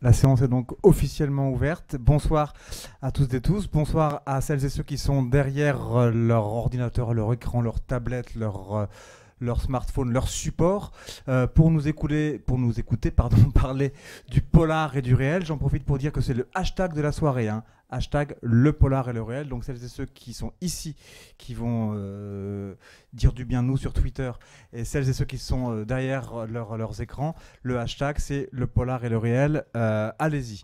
La séance est donc officiellement ouverte. Bonsoir à toutes et tous. Bonsoir à celles et ceux qui sont derrière leur ordinateur, leur écran, leur tablette, leur smartphone, leur support pour nous écouter parler du polar et du réel. J'en profite pour dire que c'est le hashtag de la soirée, hein. Hashtag le polar et le réel. Donc celles et ceux qui sont ici, qui vont dire du bien de nous sur Twitter, et celles et ceux qui sont derrière leurs écrans, le hashtag c'est le polar et le réel. Allez-y.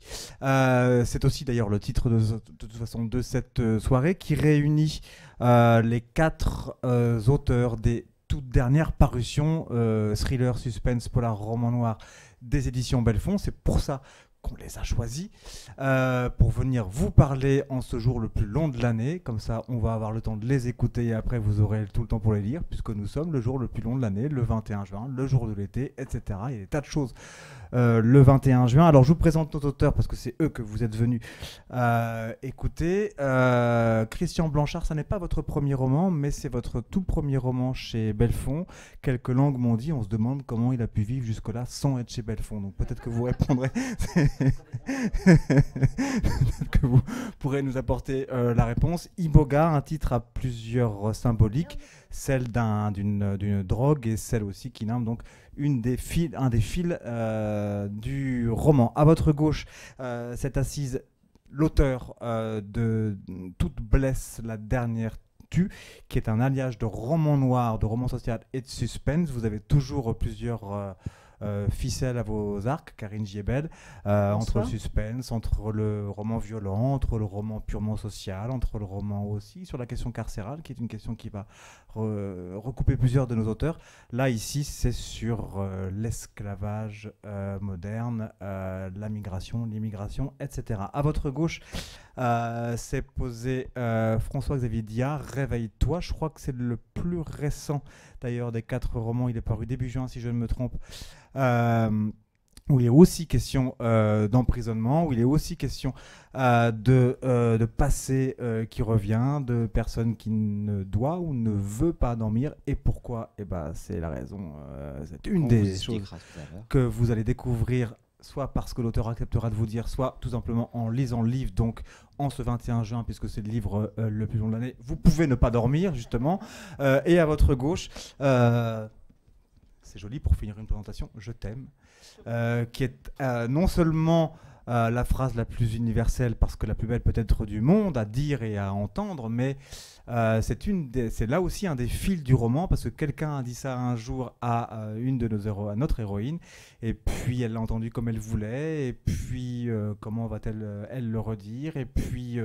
C'est aussi d'ailleurs le titre de toute façon de cette soirée qui réunit les 4 auteurs des toute dernière parution thriller, suspense, polar, roman noir des éditions Belfond. C'est pour ça qu'on les a choisis pour venir vous parler en ce jour le plus long de l'année. Comme ça, on va avoir le temps de les écouter et après, vous aurez tout le temps pour les lire, puisque nous sommes le jour le plus long de l'année, le 21 juin, le jour de l'été, etc. Il y a des tas de choses le 21 juin. Alors, je vous présente nos auteurs parce que c'est eux que vous êtes venus écouter. Christian Blanchard, ça n'est pas votre premier roman, mais c'est votre tout premier roman chez Belfond. Quelques langues m'ont dit, on se demande comment il a pu vivre jusque-là sans être chez Belfond. Donc, peut-être que vous répondrez... Peut-être que vous pourrez nous apporter la réponse. Iboga, un titre à plusieurs symboliques, celle d'une drogue et celle aussi qui nomme donc un des fils du roman. À votre gauche, cette assise, l'auteur de Toute blesse, la dernière tue, qui est un alliage de roman noir, de roman social et de suspense. Vous avez toujours plusieurs ficelles à vos arcs, Karine Giebel, entre le suspense, entre le roman violent, entre le roman purement social, entre le roman aussi sur la question carcérale, qui est une question qui va recouper plusieurs de nos auteurs. Là, ici, c'est sur l'esclavage moderne, la migration, l'immigration, etc. À votre gauche, c'est posé François-Xavier Diard, Réveille-toi. Je crois que c'est le plus récent d'ailleurs des 4 romans. Il est paru début juin, si je ne me trompe. Où il est aussi question d'emprisonnement, où il est aussi question de passé qui revient, de personnes qui ne doit ou ne veut pas dormir. Et pourquoi? Eh ben, c'est la raison, c'est une des choses que vous allez découvrir, soit parce que l'auteur acceptera de vous dire, soit tout simplement en lisant le livre, donc en ce 21 juin, puisque c'est le livre le plus long de l'année. Vous pouvez ne pas dormir, justement. Et à votre gauche... c'est joli pour finir une présentation, je t'aime, qui est non seulement la phrase la plus universelle, parce que la plus belle peut-être du monde à dire et à entendre, mais c'est là aussi un des fils du roman, parce que quelqu'un a dit ça un jour à notre héroïne, et puis elle l'a entendu comme elle voulait, et puis comment va-t-elle elle le redire, et puis...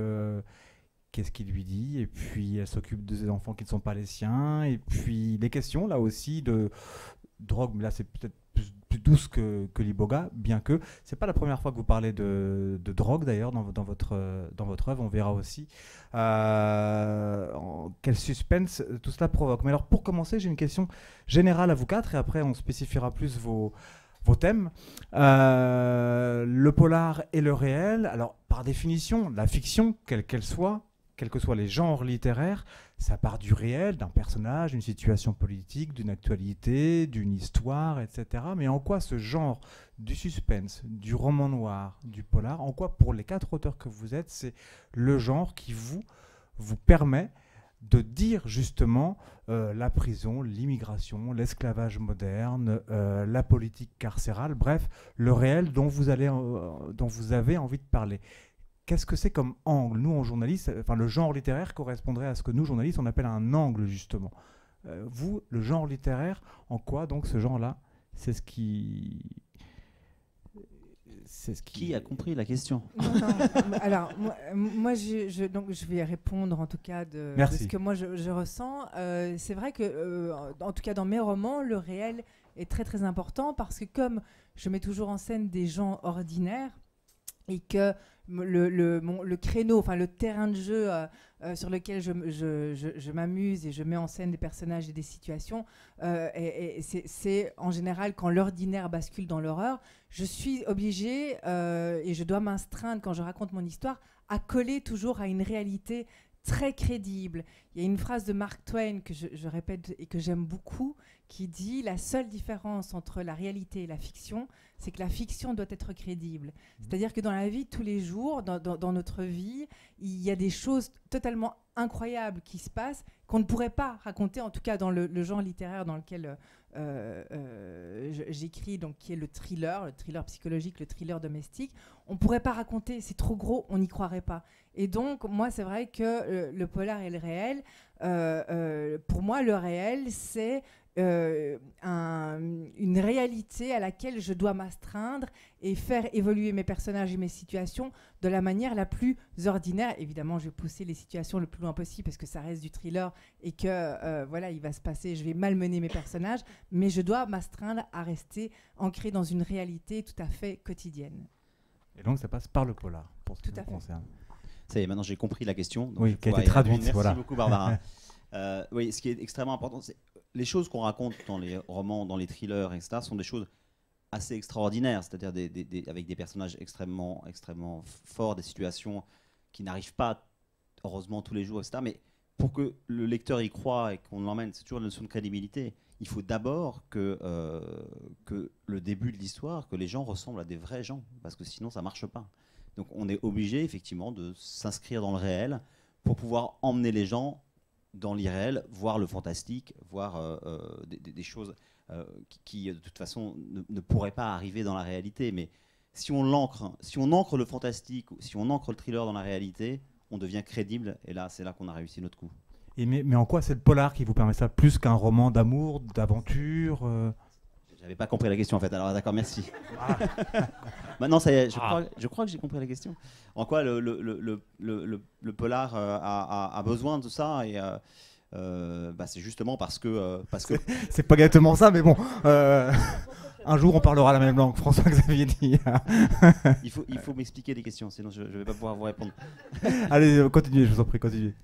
qu'est-ce qu'il lui dit, et puis elle s'occupe de ses enfants qui ne sont pas les siens, et puis les questions là aussi de drogue, mais là c'est peut-être plus douce que l'Iboga, bien que c'est pas la première fois que vous parlez de drogue d'ailleurs dans votre œuvre, on verra aussi quel suspense tout cela provoque. Mais alors pour commencer, j'ai une question générale à vous 4 et après on spécifiera plus vos thèmes. Le polar et le réel, alors par définition, la fiction, quelle qu'elle soit, quels que soient les genres littéraires, ça part du réel, d'un personnage, d'une situation politique, d'une actualité, d'une histoire, etc. Mais en quoi ce genre du suspense, du roman noir, du polar, en quoi pour les 4 auteurs que vous êtes, c'est le genre qui vous permet de dire justement la prison, l'immigration, l'esclavage moderne, la politique carcérale, bref, le réel dont vous avez envie de parler. Qu'est-ce que c'est comme angle? Nous, en journaliste, enfin, le genre littéraire correspondrait à ce que nous, journalistes, on appelle un angle, justement. Vous, le genre littéraire, en quoi, donc, ce genre-là, c'est ce qui... Qui a compris la question? Non. Alors, moi donc, je vais répondre, en tout cas, de ce que moi, je ressens. C'est vrai que, en tout cas, dans mes romans, le réel est très, très important parce que comme je mets toujours en scène des gens ordinaires, et que le créneau, enfin le terrain de jeu sur lequel je m'amuse et je mets en scène des personnages et des situations, et c'est en général quand l'ordinaire bascule dans l'horreur, je suis obligée et je dois m'astreindre quand je raconte mon histoire à coller toujours à une réalité très crédible. Il y a une phrase de Mark Twain que je répète et que j'aime beaucoup, qui dit la seule différence entre la réalité et la fiction, c'est que la fiction doit être crédible. C'est-à-dire que dans la vie de tous les jours, dans notre vie, il y a des choses totalement incroyables qui se passent qu'on ne pourrait pas raconter, en tout cas dans le genre littéraire dans lequel j'écris, donc qui est le thriller psychologique, le thriller domestique. On ne pourrait pas raconter, c'est trop gros, on n'y croirait pas. Et donc, moi, c'est vrai que le polar et le réel, pour moi, le réel, c'est une réalité à laquelle je dois m'astreindre et faire évoluer mes personnages et mes situations de la manière la plus ordinaire. Évidemment, je vais pousser les situations le plus loin possible parce que ça reste du thriller et que voilà, il va se passer, je vais malmener mes personnages, mais je dois m'astreindre à rester ancré dans une réalité tout à fait quotidienne. Et donc ça passe par le polar, pour ce qui me concerne. Ça y est, maintenant j'ai compris la question. Donc oui, qui a été traduite. Merci beaucoup, Barbara. Oui, ce qui est extrêmement important, c'est les choses qu'on raconte dans les romans, dans les thrillers, etc., sont des choses assez extraordinaires, c'est-à-dire avec des personnages extrêmement forts, des situations qui n'arrivent pas, heureusement, tous les jours, etc. Mais pour que le lecteur y croie et qu'on l'emmène, c'est toujours une notion de crédibilité. Il faut d'abord que le début de l'histoire, que les gens ressemblent à des vrais gens, parce que sinon ça ne marche pas. Donc on est obligé, effectivement, de s'inscrire dans le réel pour pouvoir emmener les gens dans l'irréel, voir le fantastique, voir des choses qui de toute façon ne pourraient pas arriver dans la réalité. Mais si on ancre le fantastique, si on ancre le thriller dans la réalité, on devient crédible, et là, c'est là qu'on a réussi notre coup. Et mais en quoi c'est le polar qui vous permet ça, plus qu'un roman d'amour, d'aventure J'avais pas compris la question en fait, alors d'accord, merci. Maintenant, ça y est, je crois que j'ai compris la question. En quoi le polar a besoin de ça et c'est justement parce que c'est pas exactement ça, mais bon. Un jour, on parlera la même langue, François-Xavier dit. il faut m'expliquer les questions, sinon je vais pas pouvoir vous répondre. Allez, continuez, je vous en prie, continuez.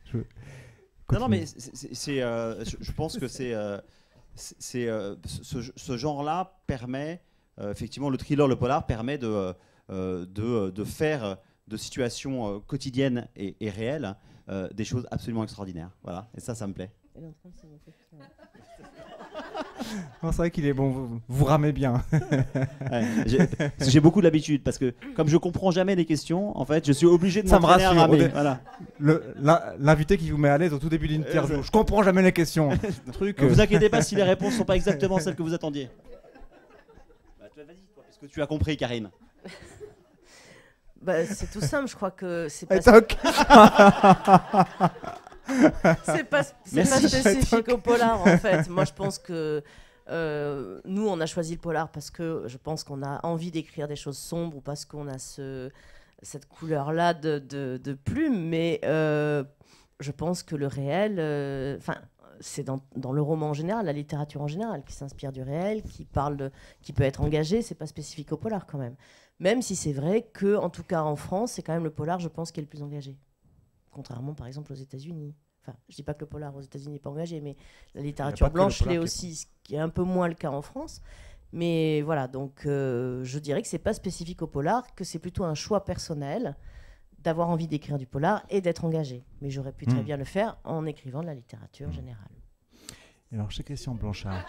Non, mais je pense que ce genre-là permet, effectivement, le thriller, le polar permet de faire de situations quotidiennes et réelles des choses absolument extraordinaires. Voilà, et ça me plaît. Non, c'est vrai qu'il est bon, vous ramez bien. J'ai beaucoup l'habitude parce que comme je comprends jamais les questions, en fait, je suis obligé de m'entraîner à ramer. Voilà. L'invité qui vous met à l'aise au tout début d'une interview. Je comprends jamais les questions. Ne vous inquiétez pas si les réponses sont pas exactement celles que vous attendiez. Vas-y, toi, parce que tu as compris, Karine. C'est tout simple, je crois que c'est pas. C'est pas spécifique au polar en fait. Moi je pense que nous on a choisi le polar parce que je pense qu'on a envie d'écrire des choses sombres ou parce qu'on a cette couleur là de plume, mais je pense que le réel, c'est dans le roman en général, la littérature en général qui s'inspire du réel, qui peut être engagé, c'est pas spécifique au polar quand même. Même si c'est vrai que en tout cas en France c'est quand même le polar je pense qui est le plus engagé. Contrairement, par exemple, aux États-Unis. Enfin, je ne dis pas que le polar aux États-Unis n'est pas engagé, mais la littérature blanche l'est aussi, ce qui est un peu moins le cas en France. Mais voilà, donc je dirais que ce n'est pas spécifique au polar, que c'est plutôt un choix personnel d'avoir envie d'écrire du polar et d'être engagé. Mais j'aurais pu très bien le faire en écrivant de la littérature générale. Et alors, chez Christian Blanchard.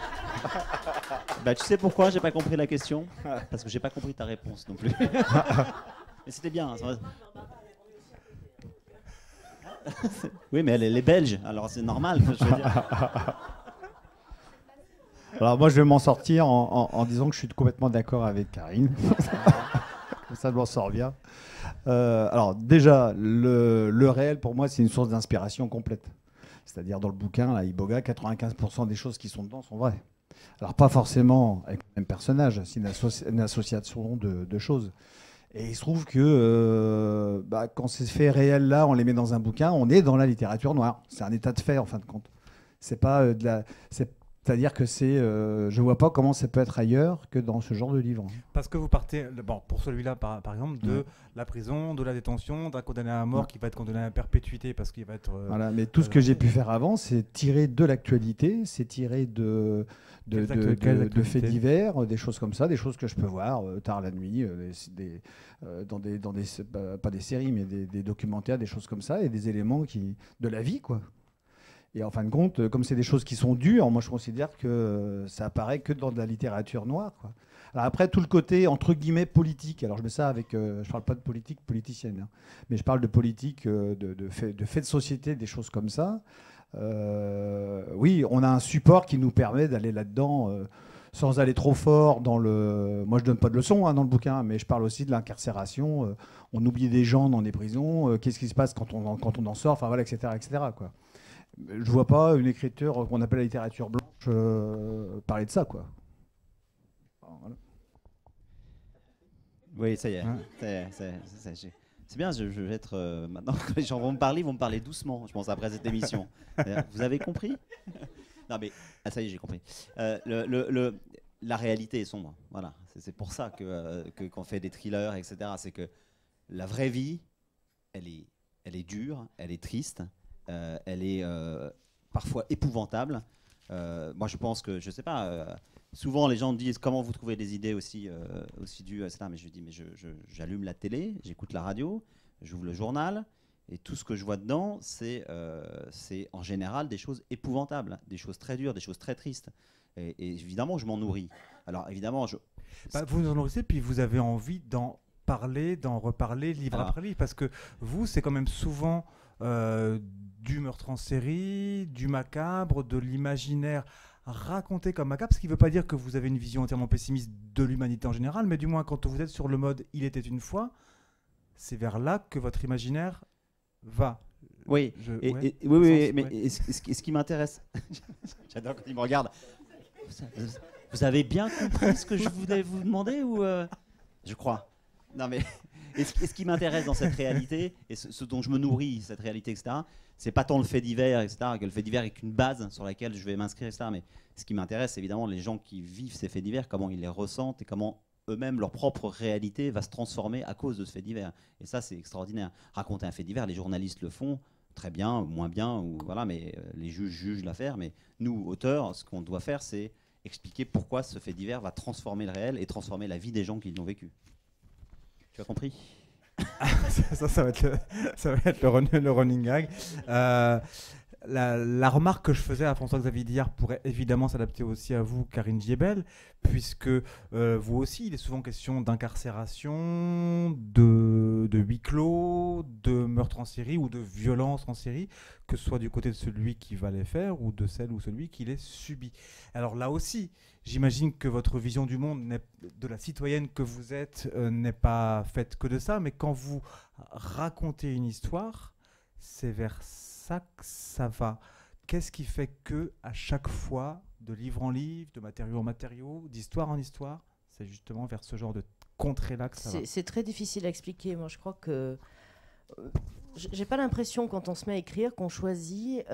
Tu sais pourquoi j'ai pas compris la question ? Parce que j'ai pas compris ta réponse non plus. Mais c'était bien. Oui, mais elle est belge, alors c'est normal. Je veux dire. Alors moi, je vais m'en sortir en disant que je suis complètement d'accord avec Karine. Comme ça, je m'en sors bien. Alors déjà, le réel, pour moi, c'est une source d'inspiration complète. C'est-à-dire dans le bouquin, là, Iboga, 95% des choses qui sont dedans sont vraies. Alors pas forcément avec le même personnage, c'est une association de choses. Et il se trouve que quand ces faits réels-là, on les met dans un bouquin, on est dans la littérature noire. C'est un état de fait, en fin de compte. C'est pas c'est-à-dire que je vois pas comment ça peut être ailleurs que dans ce genre de livre. Parce que vous partez, pour celui-là, par exemple, de la prison, de la détention, d'un condamné à mort qui va être condamné à perpétuité parce qu'il va être... Voilà, mais tout ce que j'ai pu faire avant, c'est tirer de l'actualité, c'est tirer de faits divers, des choses comme ça, des choses que je peux voir tard la nuit, pas des séries, mais des documentaires, des choses comme ça, et des éléments de la vie, quoi. Et en fin de compte, comme c'est des choses qui sont dures, moi je considère que ça apparaît que dans de la littérature noire, quoi. Alors après, tout le côté, entre guillemets, politique. Alors je mets ça avec... je parle pas de politique politicienne, hein, mais je parle de politique, de fait de société, des choses comme ça. Oui, on a un support qui nous permet d'aller là-dedans sans aller trop fort dans le... Moi, je donne pas de leçons dans le bouquin, mais je parle aussi de l'incarcération. On oublie des gens dans des prisons. Qu'est-ce qui se passe quand on en sort, enfin voilà, etc., etc., quoi. Je vois pas une écriture qu'on appelle la littérature blanche parler de ça, quoi. Voilà. Oui, ça y est. C'est bien, je vais être... maintenant, quand les gens vont me parler doucement, je pense, après cette émission. Vous avez compris? Non, mais... Ah, ça y est, j'ai compris. La réalité est sombre. Voilà. C'est pour ça qu'on fait des thrillers, etc. C'est que la vraie vie, elle est dure, elle est triste, elle est parfois épouvantable. Moi, je pense que, je sais pas... souvent, les gens me disent comment vous trouvez des idées aussi dures, etc. Mais je dis, mais j'allume la télé, j'écoute la radio, j'ouvre le journal, et tout ce que je vois dedans, c'est en général des choses épouvantables, des choses très dures, des choses très tristes. Et évidemment, je m'en nourris. Alors, évidemment, vous nous en nourrissez, puis vous avez envie d'en parler, d'en reparler, livre après livre, parce que vous, c'est quand même souvent du meurtre en série, du macabre, de l'imaginaire raconté comme macabre, ce qui ne veut pas dire que vous avez une vision entièrement pessimiste de l'humanité en général, mais du moins quand vous êtes sur le mode « il était une fois », c'est vers là que votre imaginaire va. Oui, oui, mais ce qui m'intéresse, j'adore quand il me regarde. Vous avez bien compris ce que je voulais vous demander ou je crois. Non mais et ce qui m'intéresse dans cette réalité et ce dont je me nourris, cette réalité, etc. C'est pas tant le fait divers, etc. Que le fait divers est qu'une base sur laquelle je vais m'inscrire, etc. Mais ce qui m'intéresse, c'est évidemment les gens qui vivent ces faits divers, comment ils les ressentent et comment eux-mêmes, leur propre réalité va se transformer à cause de ce fait divers. Et ça, c'est extraordinaire. Raconter un fait divers, les journalistes le font très bien, moins bien, ou voilà, mais les juges jugent l'affaire. Mais nous, auteurs, ce qu'on doit faire, c'est expliquer pourquoi ce fait divers va transformer le réel et transformer la vie des gens qui l'ont vécu. Tu as compris? ça va être le running gag. La remarque que je faisais à François-Xavier Diard pourrait évidemment s'adapter aussi à vous, Karine Giebel, puisque vous aussi, il est souvent question d'incarcération, de huis clos, de meurtre en série ou de violence en série, que ce soit du côté de celui qui va les faire ou de celle ou celui qui les subit. Alors là aussi, j'imagine que votre vision du monde, de la citoyenne que vous êtes, n'est pas faite que de ça, mais quand vous racontez une histoire, c'est vers ça que ça va. Qu'est-ce qui fait que à chaque fois, de livre en livre, de matériau en matériau, d'histoire en histoire, c'est justement vers ce genre de contrée-là que ça va? C'est très difficile à expliquer. Moi, je crois que j'ai pas l'impression quand on se met à écrire qu'on choisit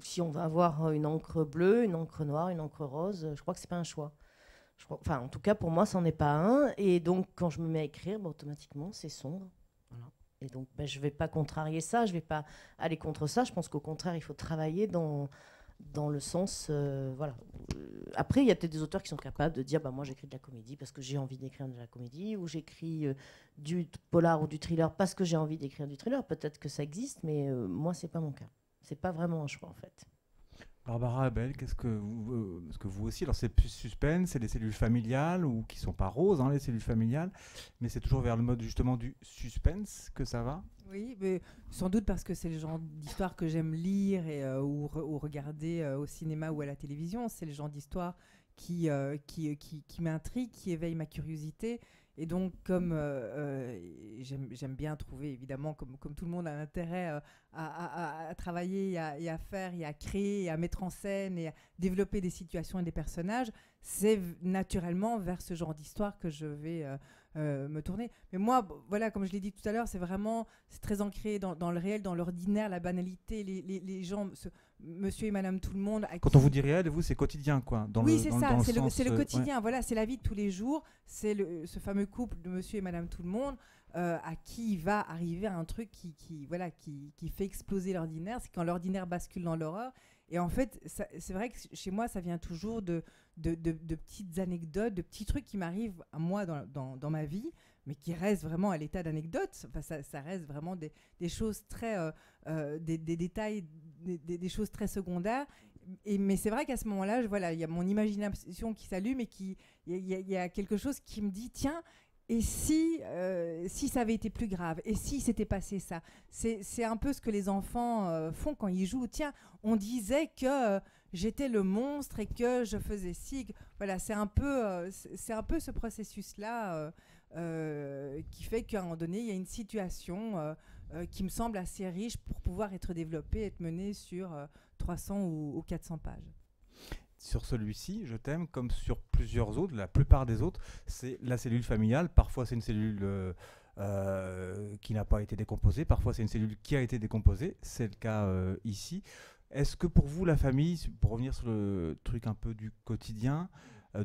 si on va avoir une encre bleue, une encre noire, une encre rose. Je crois que c'est pas un choix. Enfin, en tout cas, pour moi, c'en est pas un. Et donc, quand je me mets à écrire, automatiquement, c'est sombre. Voilà. Et donc, je ne vais pas contrarier ça, je ne vais pas aller contre ça. Je pense qu'au contraire, il faut travailler dans le sens... voilà. Après, il y a peut-être des auteurs qui sont capables de dire moi, j'écris de la comédie parce que j'ai envie d'écrire de la comédie, ou j'écris du polar ou du thriller parce que j'ai envie d'écrire du thriller. Peut-être que ça existe, mais moi, ce n'est pas mon cas. Ce n'est pas vraiment un choix, en fait. Barbara Abel, qu'est-ce que vous aussi, alors c'est plus suspense, c'est les cellules familiales, ou qui sont pas roses, les cellules familiales, mais c'est toujours vers le mode justement du suspense que ça va? Oui, mais sans doute parce que c'est le genre d'histoire que j'aime lire ou regarder au cinéma ou à la télévision. C'est le genre d'histoire qui m'intrigue, qui éveille ma curiosité. Et donc, comme j'aime bien trouver, évidemment, comme tout le monde a intérêt à travailler et à faire et à créer et à mettre en scène et à développer des situations et des personnages, c'est naturellement vers ce genre d'histoire que je vais me tourner. Mais moi, voilà, comme je l'ai dit tout à l'heure, c'est très ancré dans le réel, dans l'ordinaire, la banalité, les gens... Monsieur et Madame tout le monde. Quand on vous dit réel, vous, c'est quotidien, quoi. Oui, c'est ça, c'est le quotidien. Ouais. Voilà, c'est la vie de tous les jours. C'est ce fameux couple de Monsieur et Madame tout le monde à qui il va arriver un truc qui fait exploser l'ordinaire. C'est quand l'ordinaire bascule dans l'horreur. Et en fait, c'est vrai que chez moi, ça vient toujours de petites anecdotes, de petits trucs qui m'arrivent à moi dans ma vie, mais qui restent vraiment à l'état d'anecdote. Enfin, ça reste vraiment des choses très... des détails des choses très secondaires. Mais c'est vrai qu'à ce moment-là, il y a mon imagination qui s'allume et il y a quelque chose qui me dit, tiens, et si ça avait été plus grave, et si s'était passé ça, c'est un peu ce que les enfants font quand ils jouent. Tiens, on disait que j'étais le monstre et que je faisais ci. Voilà, c'est un peu ce processus-là qui fait qu'à un moment donné, il y a une situation qui me semble assez riche pour pouvoir être développée, être menée sur 300 ou 400 pages. Sur celui-ci, Je t'aime, comme sur plusieurs autres, la plupart des autres, c'est la cellule familiale. Parfois, c'est une cellule qui n'a pas été décomposée. Parfois, c'est une cellule qui a été décomposée. C'est le cas ici. Est-ce que pour vous, la famille, pour revenir sur le truc un peu du quotidien,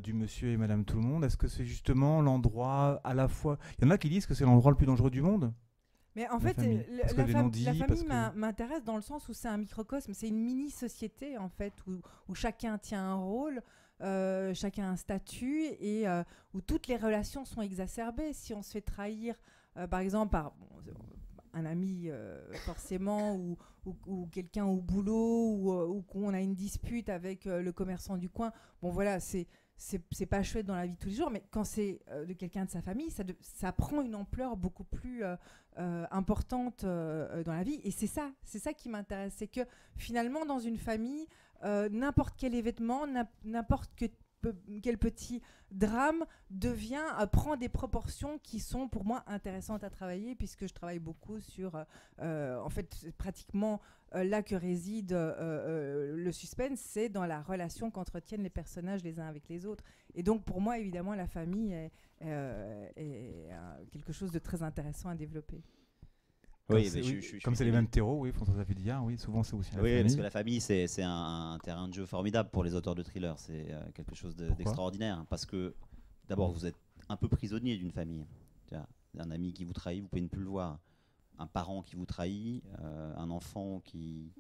du monsieur et madame tout le monde, est-ce que c'est justement l'endroit à la fois... Il y en a qui disent que c'est l'endroit le plus dangereux du monde. Mais en fait, la famille m'intéresse dans le sens où c'est un microcosme, c'est une mini-société en fait, où chacun tient un rôle, chacun a un statut et où toutes les relations sont exacerbées. Si on se fait trahir, par exemple, par un ami forcément, ou quelqu'un au boulot, ou qu'on a une dispute avec le commerçant du coin, bon voilà, c'est pas chouette dans la vie de tous les jours, mais quand c'est de quelqu'un de sa famille, ça prend une ampleur beaucoup plus importante dans la vie. Et c'est ça qui m'intéresse. C'est que finalement, dans une famille, n'importe quel événement, n'importe quel petit drame prend des proportions qui sont pour moi intéressantes à travailler, puisque je travaille beaucoup sur en fait c'est pratiquement là que réside le suspense, c'est dans la relation qu'entretiennent les personnages les uns avec les autres. Et donc pour moi évidemment la famille est quelque chose de très intéressant à développer. Comme c'est les mêmes terreaux, oui, François Zavidia, oui, souvent c'est aussi la famille. Oui, parce que la famille, c'est un terrain de jeu formidable pour les auteurs de thrillers. C'est quelque chose d'extraordinaire. Parce que, d'abord, vous êtes un peu prisonnier d'une famille. Un ami qui vous trahit, vous pouvez ne plus le voir. Un parent qui vous trahit, un enfant qui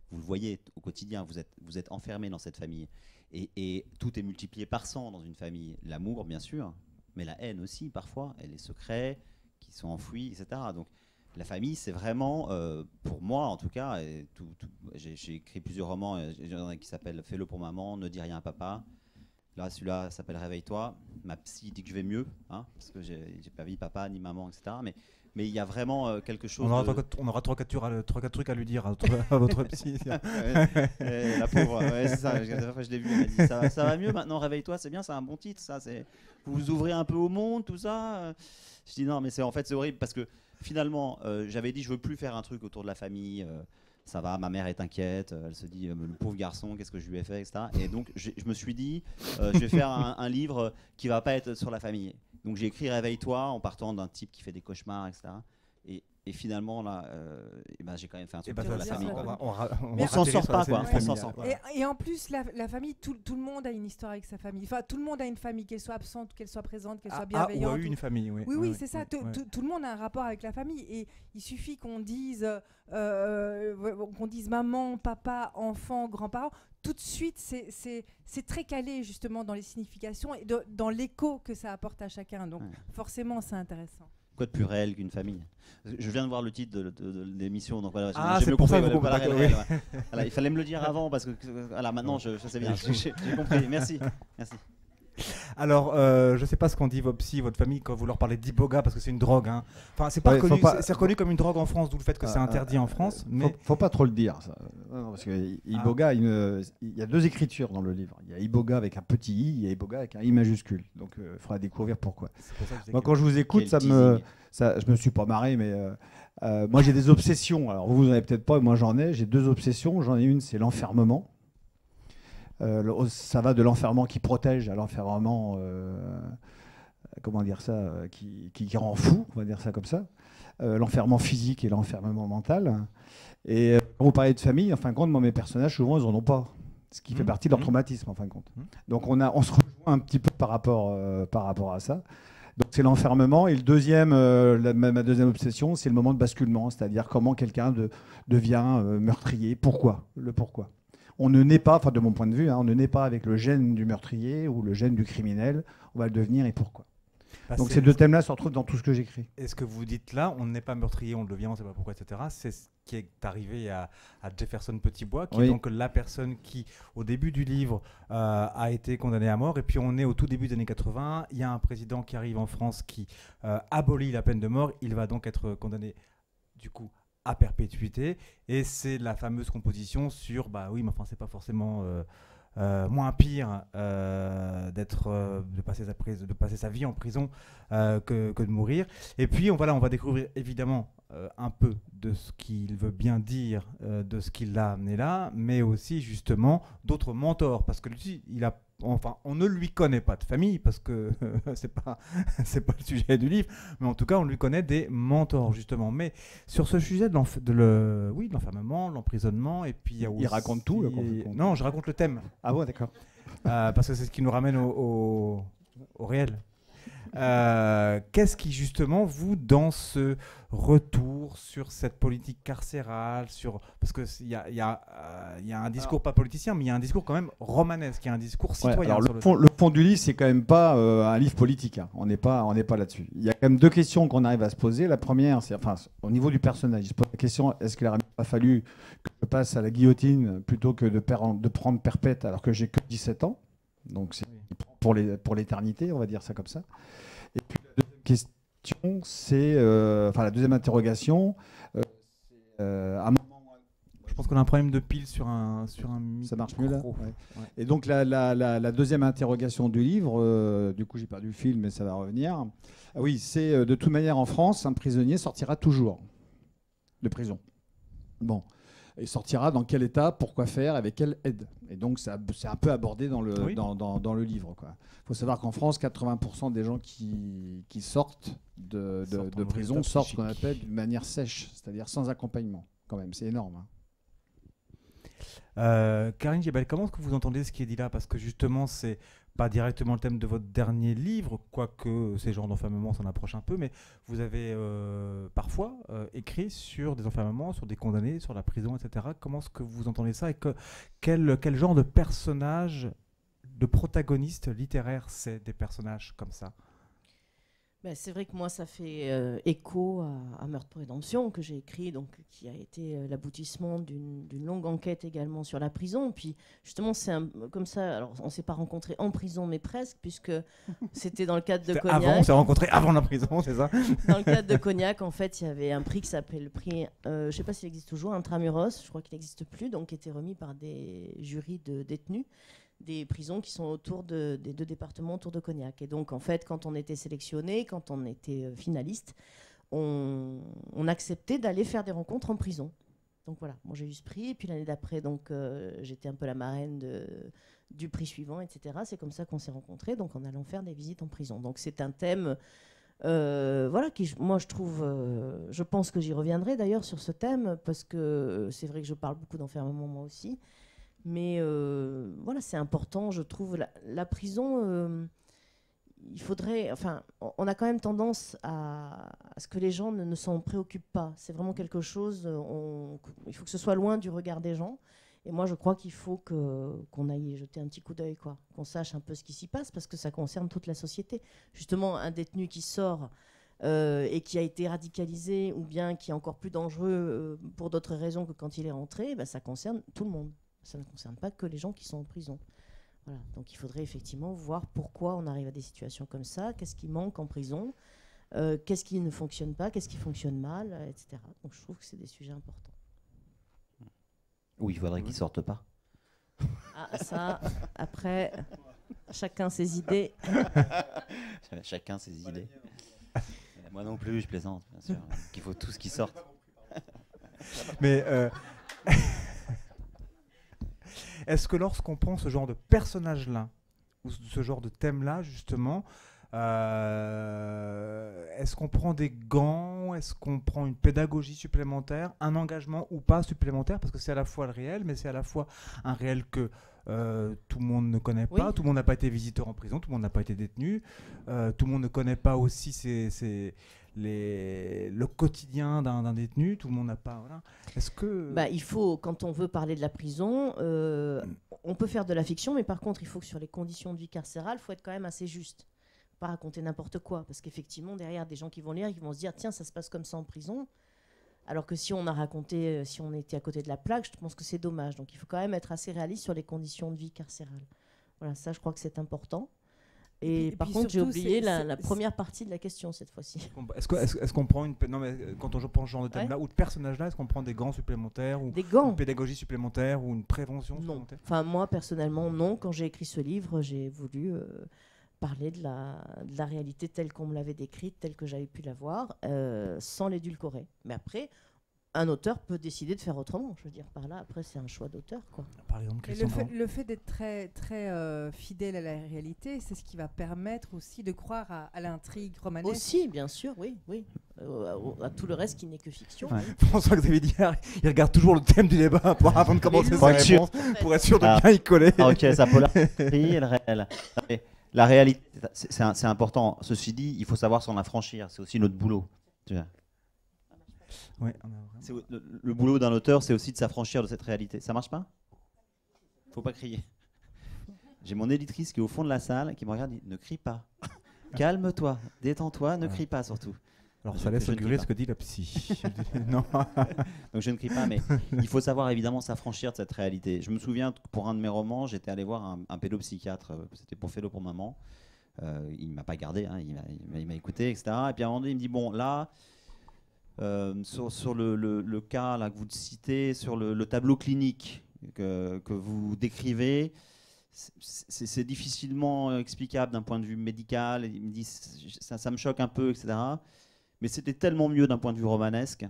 vous le voyez au quotidien, vous êtes enfermé dans cette famille. Et tout est multiplié par 100 dans une famille. L'amour, bien sûr, mais la haine aussi, parfois, et les secrets qui sont enfouis, etc. Donc, la famille, c'est vraiment, pour moi en tout cas, j'ai écrit plusieurs romans, il y en a qui s'appellent Fais-le pour maman, Ne dis rien à papa. Là, celui-là s'appelle Réveille-toi. Ma psy dit que je vais mieux, hein, parce que j'ai pas vu papa ni maman, etc. Mais il y a vraiment quelque chose. On aura 3-4 trucs à lui dire à votre psy. La pauvre, c'est ça. La dernière fois je l'ai vu, elle m'a dit ça va mieux maintenant, Réveille-toi, c'est bien, c'est un bon titre. Ça, vous vous ouvrez un peu au monde, tout ça. Je dis non, mais c'est horrible parce que finalement, j'avais dit je veux plus faire un truc autour de la famille. Ça va, ma mère est inquiète, elle se dit le pauvre garçon, qu'est-ce que je lui ai fait, etc. Et donc je me suis dit je vais faire un livre qui va pas être sur la famille. Donc j'ai écrit Réveille-toi en partant d'un type qui fait des cauchemars, etc. Et finalement là, j'ai quand même fait un truc sur la famille. On s'en sort pas, quoi. On s'en sort pas. Et en plus, la famille, tout le monde a une histoire avec sa famille. Enfin, tout le monde a une famille, qu'elle soit absente, qu'elle soit présente, qu'elle soit bienveillante. Ou a eu une famille, oui. Oui, c'est ça. Tout le monde a un rapport avec la famille. Et il suffit qu'on dise maman, papa, enfant, grands-parents. Tout de suite, c'est très calé justement dans les significations et dans l'écho que ça apporte à chacun. Donc forcément, c'est intéressant. Quoi de plus réel qu'une famille? Je viens de voir le titre de l'émission, donc voilà. C'est pour ça que vous voilà, il fallait me le dire avant parce que voilà, maintenant je sais bien. J'ai compris. Merci. Alors, je ne sais pas ce qu'en dit vos psy, votre famille, quand vous leur parlez d'iboga, parce que c'est une drogue. Hein. Enfin, c'est pas reconnu, c'est reconnu comme une drogue en France, d'où le fait que c'est interdit en France. Mais faut pas trop le dire. Ça. Non, parce que iboga, il y a deux écritures dans le livre. Il y a iboga avec un petit i, il y a iboga avec un i majuscule. Donc, il faudra découvrir pourquoi. Moi, quand je vous écoute, je me suis pas marré, mais moi, j'ai des obsessions. Alors, vous en avez peut-être pas, moi j'en ai. J'ai deux obsessions. J'en ai une, c'est l'enfermement. Ça va de l'enfermement qui protège à l'enfermement, comment dire ça, qui rend fou, on va dire ça comme ça. L'enfermement physique et l'enfermement mental. Et quand vous parlez de famille, en fin de compte, moi, mes personnages, souvent, ils n'en ont pas. Ce qui fait partie de leur traumatisme, en fin de compte. Donc, on se rejoint un petit peu par rapport à ça. Donc, c'est l'enfermement. Et le deuxième, ma deuxième obsession, c'est le moment de basculement, c'est-à-dire comment quelqu'un devient meurtrier. Pourquoi? Le pourquoi. On ne naît pas, enfin de mon point de vue, on ne naît pas avec le gène du meurtrier ou le gène du criminel. On va le devenir et pourquoi. Donc ces deux thèmes-là se retrouvent dans tout ce que j'écris. Et ce que vous dites là, on n'est pas meurtrier, on le devient, on ne sait pas pourquoi, etc. C'est ce qui est arrivé à Jefferson Petitbois, qui est donc la personne qui, au début du livre, a été condamnée à mort. Et puis on est au tout début des années 80. Il y a un président qui arrive en France qui abolit la peine de mort. Il va donc être condamné, du coup, à perpétuité. Et c'est la fameuse composition sur, bah oui, mais enfin, c'est pas forcément... moins pire de passer sa vie en prison que de mourir. Et puis on va découvrir évidemment un peu de ce qu'il veut bien dire, de ce qui l'a amené là, mais aussi justement d'autres mentors, parce que lui, on ne lui connaît pas de famille, parce que c'est pas le sujet du livre, mais en tout cas on lui connaît des mentors justement. Mais sur ce sujet de l'enfermement, l'emprisonnement, et puis il raconte tout. Non, je raconte le thème. Ah bon, d'accord. Parce que c'est ce qui nous ramène au réel. Qu'est-ce qui justement vous, dans ce retour sur cette politique carcérale, parce que il y a un discours pas politicien, mais il y a un discours quand même romanesque, il y a un discours citoyen. Alors le fond du livre, c'est quand même pas un livre politique, hein. On n'est pas là-dessus. Il y a quand même deux questions qu'on arrive à se poser. La première, c'est au niveau du personnage, il se pose la question, est-ce qu'il n'aurait pas fallu que je passe à la guillotine plutôt que de prendre perpète alors que j'ai que 17 ans. Donc c'est pour l'éternité, on va dire ça comme ça. Et puis la deuxième question, c'est la deuxième interrogation, c'est à un moment. Je pense qu'on a un problème de pile sur un micro. Ça marche mieux là. Ouais. Et donc la deuxième interrogation du livre, du coup j'ai perdu le fil, mais ça va revenir. Oui, c'est de toute manière en France, un prisonnier sortira toujours de prison. Bon. Et sortira dans quel état, pourquoi faire, avec quelle aide. Et donc c'est un peu abordé dans le livre. Il faut savoir qu'en France, 80% des gens qui sortent de prison sortent ce qu'on appelle d'une manière sèche, c'est-à-dire sans accompagnement. Quand même, c'est énorme. Karine Jebel, comment est-ce que vous entendez ce qui est dit là? Parce que justement, c'est pas directement le thème de votre dernier livre, quoique ces genres d'enfermement s'en approchent un peu, mais vous avez parfois écrit sur des enfermements, sur des condamnés, sur la prison, etc. Comment est-ce que vous entendez ça et quel genre de personnage, de protagoniste littéraire c'est des personnages comme ça? C'est vrai que moi, ça fait écho à Meurtre pour Rédemption que j'ai écrit, donc qui a été l'aboutissement d'une longue enquête également sur la prison. Puis justement, c'est comme ça. Alors, on s'est pas rencontrés en prison, mais presque, puisque c'était dans le cadre de Cognac. On s'est rencontrés avant la prison, c'est ça? Dans le cadre de Cognac, en fait, il y avait un prix qui s'appelle le prix, je sais pas s'il existe toujours, Intramuros. Je crois qu'il n'existe plus, donc qui était remis par des jurys de détenus des prisons qui sont autour des deux départements autour de Cognac. Et donc, en fait, quand on était sélectionné, quand on était finaliste, on acceptait d'aller faire des rencontres en prison. Donc voilà, moi j'ai eu ce prix. Et puis l'année d'après, donc j'étais un peu la marraine du prix suivant, etc. C'est comme ça qu'on s'est rencontrés, donc en allant faire des visites en prison. Donc c'est un thème, moi je trouve, je pense que j'y reviendrai d'ailleurs sur ce thème, parce que c'est vrai que je parle beaucoup d'enfermement moi aussi. Mais c'est important, je trouve. La prison, il faudrait... on a quand même tendance à ce que les gens ne s'en préoccupent pas. C'est vraiment quelque chose... il faut que ce soit loin du regard des gens. Et moi, je crois qu'il faut qu'on aille jeter un petit coup d'œil, qu'on sache un peu ce qui s'y passe, parce que ça concerne toute la société. Justement, un détenu qui sort et qui a été radicalisé, ou bien qui est encore plus dangereux pour d'autres raisons que quand il est rentré, ça concerne tout le monde. Ça ne concerne pas que les gens qui sont en prison. Voilà. Donc il faudrait effectivement voir pourquoi on arrive à des situations comme ça, qu'est-ce qui manque en prison, qu'est-ce qui ne fonctionne pas, qu'est-ce qui fonctionne mal, etc. Donc je trouve que c'est des sujets importants. Ou il faudrait qu'ils ne sortent pas. Ah, ça, après, chacun ses idées. Chacun ses idées. Moi non plus, je plaisante, bien sûr. Qu'il faut tous qui sortent. Mais... Est-ce que lorsqu'on prend ce genre de personnage-là, ou ce genre de thème-là, justement, est-ce qu'on prend des gants? Est-ce qu'on prend une pédagogie supplémentaire? Un engagement ou pas supplémentaire? Parce que c'est à la fois le réel, mais c'est à la fois un réel que tout le monde ne connaît pas. Oui. Tout le monde n'a pas été visiteur en prison, tout le monde n'a pas été détenu. Tout le monde ne connaît pas aussi le quotidien d'un détenu, tout le monde n'a pas... Voilà. Est-ce que... il faut, quand on veut parler de la prison, on peut faire de la fiction, mais par contre, il faut que sur les conditions de vie carcérale, il faut être quand même assez juste. pas raconter n'importe quoi. Parce qu'effectivement, derrière, des gens qui vont lire, ils vont se dire, tiens, ça se passe comme ça en prison. Alors que si on a raconté, si on était à côté de la plaque, je pense que c'est dommage. Donc il faut quand même être assez réaliste sur les conditions de vie carcérale. Voilà, ça, je crois que c'est important. Et par contre, j'ai oublié la première partie de la question cette fois-ci. Est-ce qu'on prend une... Non, mais quand on prend ce genre de thème-là, ou de personnage-là, est-ce qu'on prend des gants supplémentaires, ou une pédagogie supplémentaire, ou une prévention supplémentaire ? Enfin, moi, personnellement, non. Quand j'ai écrit ce livre, j'ai voulu parler de la réalité telle qu'on me l'avait décrite, telle que j'avais pu la voir, sans l'édulcorer. Mais après... un auteur peut décider de faire autrement. Je veux dire, par là, après, c'est un choix d'auteur, quoi. Par exemple, le fait d'être très, très fidèle à la réalité, c'est ce qui va permettre aussi de croire à l'intrigue romanesque. Aussi, bien sûr, oui. À tout le reste qui n'est que fiction. Ouais. François-Xavier Diard, il regarde toujours le thème du débat avant de commencer sa réponse, pour être sûr de bien y coller. Ok, ça polarité et le réel. La réalité, c'est important. Ceci dit, il faut savoir s'en affranchir. C'est aussi notre boulot. Tu vois. Ouais, le boulot d'un auteur, c'est aussi de s'affranchir de cette réalité. Ça marche pas ? Faut pas crier. J'ai mon éditrice qui est au fond de la salle qui me regarde et dit ne crie pas. Calme-toi, détends-toi, ne crie pas surtout. Alors ça laisse augurer ce que dit la psy. Non. Donc je ne crie pas, mais il faut savoir évidemment s'affranchir de cette réalité. Je me souviens que pour un de mes romans, j'étais allé voir un pédopsychiatre, c'était pour Félo pour maman. Il ne m'a pas gardé, hein, il m'a écouté, etc. Et puis à un moment donné, il me dit bon là... sur le cas là, que vous citez, sur le tableau clinique que vous décrivez, c'est difficilement explicable d'un point de vue médical. Il me dit ça me choque un peu, etc. Mais c'était tellement mieux d'un point de vue romanesque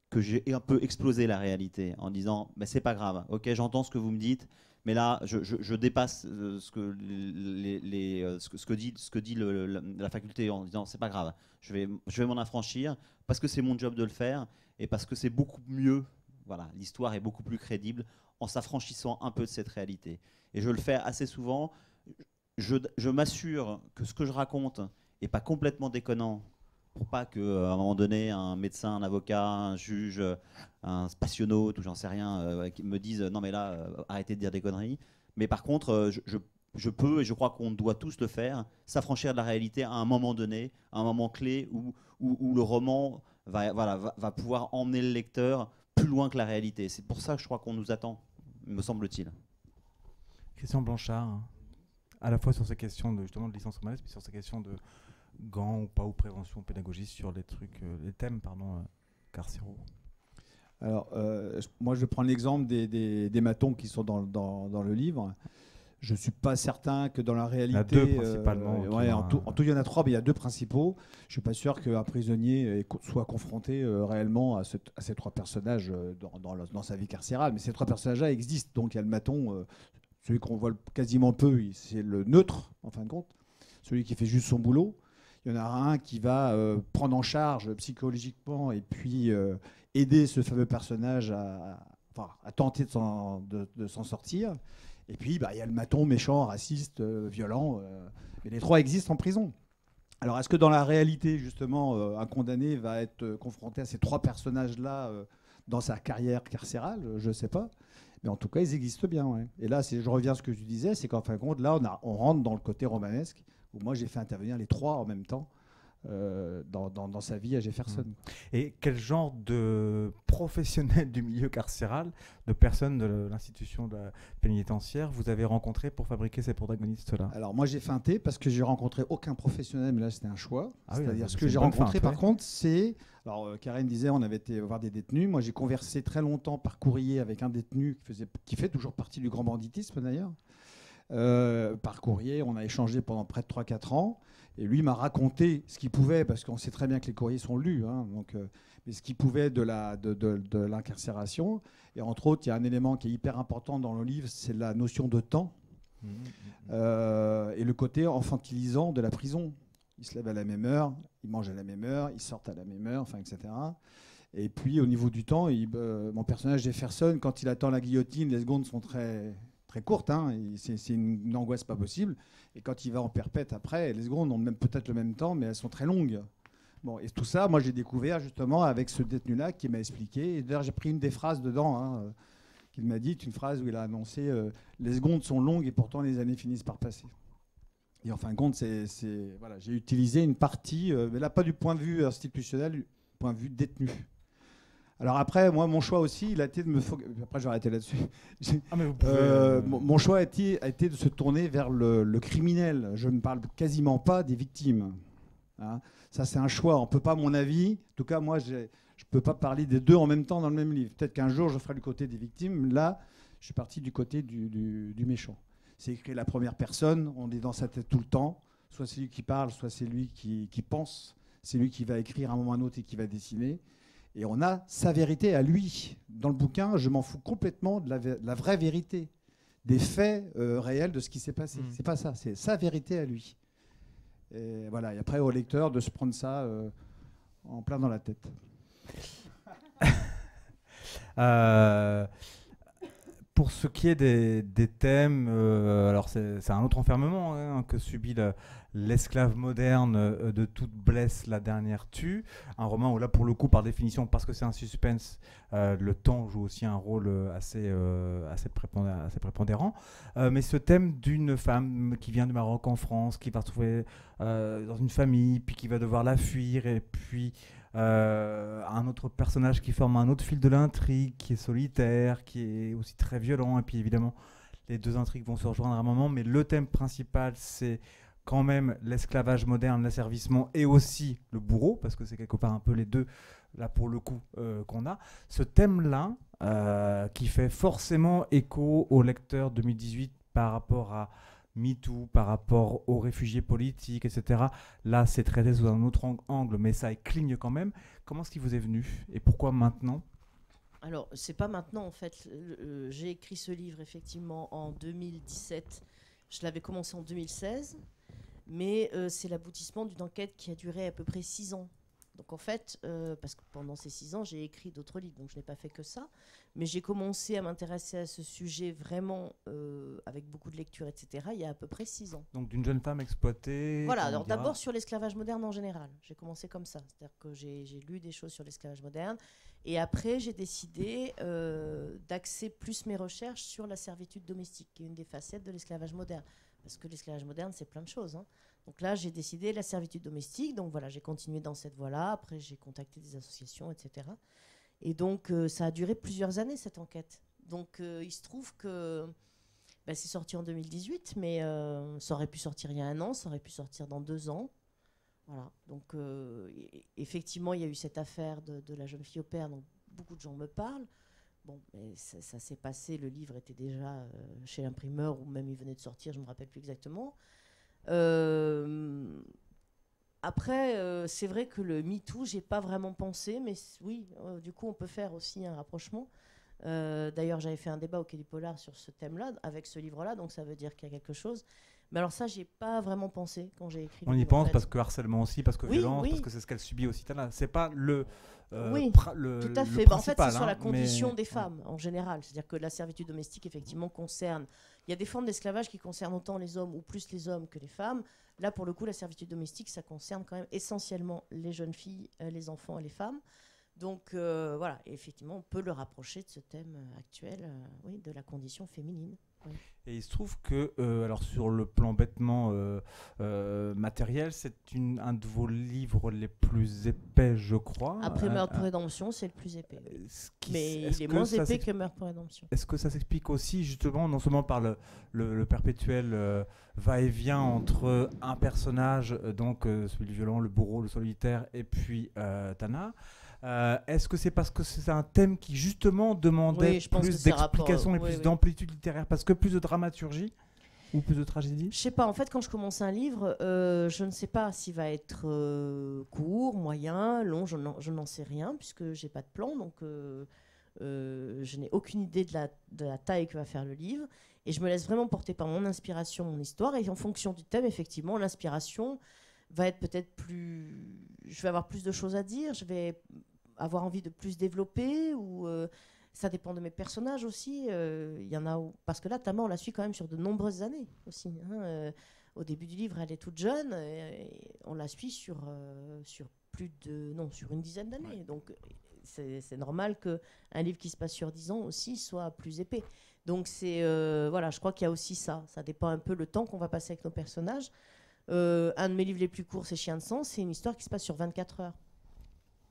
que j'ai un peu explosé la réalité en disant mais c'est pas grave, ok, j'entends ce que vous me dites, mais là je dépasse ce que dit la faculté en disant c'est pas grave, je vais m'en affranchir parce que c'est mon job de le faire et parce que c'est beaucoup mieux, voilà, l'histoire est beaucoup plus crédible en s'affranchissant un peu de cette réalité. Et je le fais assez souvent, je m'assure que ce que je raconte n'est pas complètement déconnant pour pas qu'à un moment donné, un médecin, un avocat, un juge, un spationaute ou j'en sais rien, me disent non mais là, arrêtez de dire des conneries. Mais par contre, je peux, et je crois qu'on doit tous le faire, s'affranchir de la réalité à un moment donné, à un moment clé où le roman va pouvoir emmener le lecteur plus loin que la réalité. C'est pour ça que je crois qu'on nous attend, me semble-t-il. Christian Blanchard, à la fois sur ces questions justement de licence romanesque, puis sur ces questions de gants ou pas, ou prévention, pédagogie sur les thèmes carcéraux. Alors, moi je vais prendre l'exemple des matons qui sont dans le livre. Je ne suis pas certain que dans la réalité... Il y en a deux principalement. En tout, il y en a trois, mais il y a deux principaux. Je ne suis pas sûr qu'un prisonnier soit confronté réellement à ces trois personnages dans sa vie carcérale. Mais ces trois personnages-là existent. Donc il y a le maton, celui qu'on voit quasiment peu, c'est le neutre, en fin de compte. Celui qui fait juste son boulot. Il y en a un qui va prendre en charge psychologiquement et puis aider ce fameux personnage à tenter de s'en sortir. Et puis, il y a le maton méchant, raciste, violent. Mais les trois existent en prison. Alors, est-ce que dans la réalité, justement, un condamné va être confronté à ces trois personnages-là dans sa carrière carcérale? Je ne sais pas. Mais en tout cas, ils existent bien. Ouais. Et là, je reviens à ce que tu disais, c'est qu'en fin de compte, là, on rentre dans le côté romanesque, où moi, j'ai fait intervenir les trois en même temps. Dans sa vie à Jefferson. Et quel genre de professionnels du milieu carcéral, de personnes de l'institution pénitentiaire, vous avez rencontré pour fabriquer ces protagonistes-là? Alors moi j'ai feinté parce que j'ai rencontré aucun professionnel, mais là c'était un choix. C'est-à-dire ce que j'ai rencontré par contre, c'est... Alors Karen disait on avait été voir des détenus. Moi j'ai conversé très longtemps par courrier avec un détenu qui fait toujours partie du grand banditisme d'ailleurs. Par courrier, on a échangé pendant près de 3-4 ans. Et lui m'a raconté ce qu'il pouvait, parce qu'on sait très bien que les courriers sont lus, hein, mais ce qu'il pouvait de l'incarcération. Et entre autres, il y a un élément qui est hyper important dans le livre, c'est la notion de temps et le côté enfantilisant de la prison. Ils se lèvent à la même heure, ils mangent à la même heure, ils sortent à la même heure, enfin, etc. Et puis au niveau du temps, mon personnage Jefferson, quand il attend la guillotine, les secondes sont très courtes, hein, c'est une angoisse pas possible. Et quand il va en perpète après, les secondes ont même peut-être le même temps, mais elles sont très longues. Bon, et tout ça, moi j'ai découvert justement avec ce détenu-là qui m'a expliqué. Et d'ailleurs, j'ai pris une des phrases dedans, hein, qu'il m'a dit, une phrase où il a annoncé les secondes sont longues et pourtant les années finissent par passer. Et en fin de compte, voilà, j'ai utilisé une partie, mais là, pas du point de vue institutionnel, du point de vue détenu. Alors après, moi, mon choix aussi, il a été de me... Après, je vais arrêter là-dessus. Mon choix a été de se tourner vers le criminel. Je ne parle quasiment pas des victimes. Hein. Ça, c'est un choix. On ne peut pas, à mon avis... En tout cas, moi, je ne peux pas parler des deux en même temps dans le même livre. Peut-être qu'un jour, je ferai du côté des victimes. Là, je suis parti du côté du méchant. C'est écrit la première personne. On est dans sa tête tout le temps. Soit c'est lui qui parle, soit c'est lui qui pense. C'est lui qui va écrire à un moment ou à un autre et qui va dessiner. Et on a sa vérité à lui. Dans le bouquin, je m'en fous complètement de la vraie vérité, des faits réels de ce qui s'est passé. C'est pas ça, c'est sa vérité à lui. Et voilà. Et après, au lecteur de se prendre ça en plein dans la tête. Pour ce qui est des thèmes, alors c'est un autre enfermement hein, que subit l'esclave moderne de toute blesse la dernière tue. Un roman où là pour le coup par définition parce que c'est un suspense, le temps joue aussi un rôle assez prépondérant. Mais ce thème d'une femme qui vient du Maroc en France, qui va se retrouver dans une famille, puis qui va devoir la fuir et puis... un autre personnage qui forme un autre fil de l'intrigue, qui est solitaire, qui est aussi très violent, et puis évidemment les deux intrigues vont se rejoindre à un moment, mais le thème principal c'est quand même l'esclavage moderne, l'asservissement et aussi le bourreau, parce que c'est quelque part un peu les deux là pour le coup qu'on a. Ce thème-là qui fait forcément écho au lecteur 2018 par rapport à MeToo, par rapport aux réfugiés politiques, etc. Là, c'est traité sous un autre angle, mais ça cligne quand même. Comment est-ce qu'il vous est venu et pourquoi maintenant ? Alors, c'est pas maintenant en fait. J'ai écrit ce livre effectivement en 2017. Je l'avais commencé en 2016, mais c'est l'aboutissement d'une enquête qui a duré à peu près 6 ans. Donc en fait, parce que pendant ces 6 ans, j'ai écrit d'autres livres, donc je n'ai pas fait que ça. Mais j'ai commencé à m'intéresser à ce sujet vraiment avec beaucoup de lecture, etc. il y a à peu près 6 ans. Donc d'une jeune femme exploitée. Voilà, alors d'abord sur l'esclavage moderne en général. J'ai commencé comme ça, c'est-à-dire que j'ai lu des choses sur l'esclavage moderne. Et après, j'ai décidé d'axer plus mes recherches sur la servitude domestique, qui est une des facettes de l'esclavage moderne. Parce que l'esclavage moderne, c'est plein de choses, hein. Donc là, j'ai décidé la servitude domestique. Donc voilà, j'ai continué dans cette voie-là. Après, j'ai contacté des associations, etc. Et donc, ça a duré plusieurs années, cette enquête. Donc, il se trouve que c'est sorti en 2018, mais ça aurait pu sortir il y a 1 an, ça aurait pu sortir dans 2 ans. Voilà. Donc, effectivement, il y a eu cette affaire de la jeune fille au père, dont beaucoup de gens me parlent. Bon, mais ça s'est passé. Le livre était déjà chez l'imprimeur, ou même il venait de sortir, je ne me rappelle plus exactement. Après, c'est vrai que le MeToo, j'ai pas vraiment pensé, mais oui, du coup, on peut faire aussi un rapprochement. D'ailleurs, j'avais fait un débat au Quai du Polar sur ce thème-là, avec ce livre-là, donc ça veut dire qu'il y a quelque chose. Mais alors ça, j'ai pas vraiment pensé quand j'ai écrit. On y pense parce que harcèlement aussi, parce que violence, parce que c'est ce qu'elle subit aussi. C'est pas le. Oui, tout à fait. En fait, c'est sur la condition des femmes en général. C'est-à-dire que la servitude domestique, effectivement, concerne. Il y a des formes d'esclavage qui concernent autant les hommes ou plus les hommes que les femmes. Là, pour le coup, la servitude domestique, ça concerne quand même essentiellement les jeunes filles, les enfants et les femmes. Donc voilà, et effectivement, on peut le rapprocher de ce thème actuel, oui, de la condition féminine. Oui. Et il se trouve que, alors sur le plan bêtement matériel, c'est un de vos livres les plus épais, je crois. Après Meurtre pour Rédemption, c'est le plus épais. Mais il est moins épais que Meurtre pour Rédemption. Est-ce que ça s'explique aussi justement, non seulement par le perpétuel va-et-vient entre un personnage, donc celui violent, le bourreau, le solitaire, et puis Tana. Est-ce que c'est parce que c'est un thème qui justement demandait plus d'explications et plus d'amplitude littéraire, parce que plus de dramaturgie ou plus de tragédie? Je sais pas, en fait quand je commence un livre, je ne sais pas s'il va être court, moyen, long, je n'en sais rien puisque j'ai pas de plan, donc je n'ai aucune idée de la taille que va faire le livre et je me laisse vraiment porter par mon inspiration, mon histoire, et en fonction du thème, effectivement, l'inspiration va être peut-être plus... Je vais avoir plus de choses à dire, je vais avoir envie de plus développer, ou ça dépend de mes personnages aussi. Il y en a parce que là, Tama, on la suit quand même sur de nombreuses années aussi. Hein. Au début du livre, elle est toute jeune, et on la suit sur une dizaine d'années. Ouais. Donc c'est normal qu'un livre qui se passe sur 10 ans aussi soit plus épais. Donc voilà, je crois qu'il y a aussi ça. Ça dépend un peu le temps qu'on va passer avec nos personnages. Un de mes livres les plus courts, c'est Chien de sang, c'est une histoire qui se passe sur 24 heures.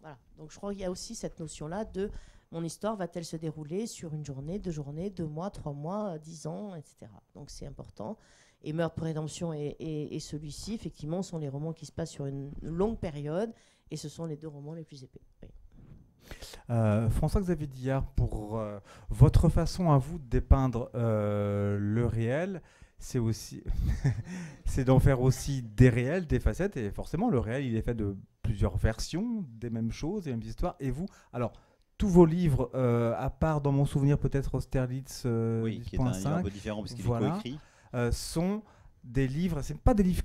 Voilà. Donc je crois qu'il y a aussi cette notion-là de mon histoire va-t-elle se dérouler sur une journée, 2 journées, 2 mois, 3 mois, 10 ans, etc. Donc c'est important. Et Meurtre pour rédemption et celui-ci, effectivement, sont les romans qui se passent sur une longue période, et ce sont les 2 romans les plus épais. Oui. François-Xavier Dillard, pour votre façon à vous de dépeindre le réel, c'est aussi c'est d'en faire aussi des réels, des facettes, et forcément le réel il est fait de plusieurs versions des mêmes choses, des mêmes histoires. Et vous, alors tous vos livres, à part dans mon souvenir peut-être Austerlitz, oui, qui est un livre un peu différent parce qu'il est coécrit, sont des livres, c'est pas des livres,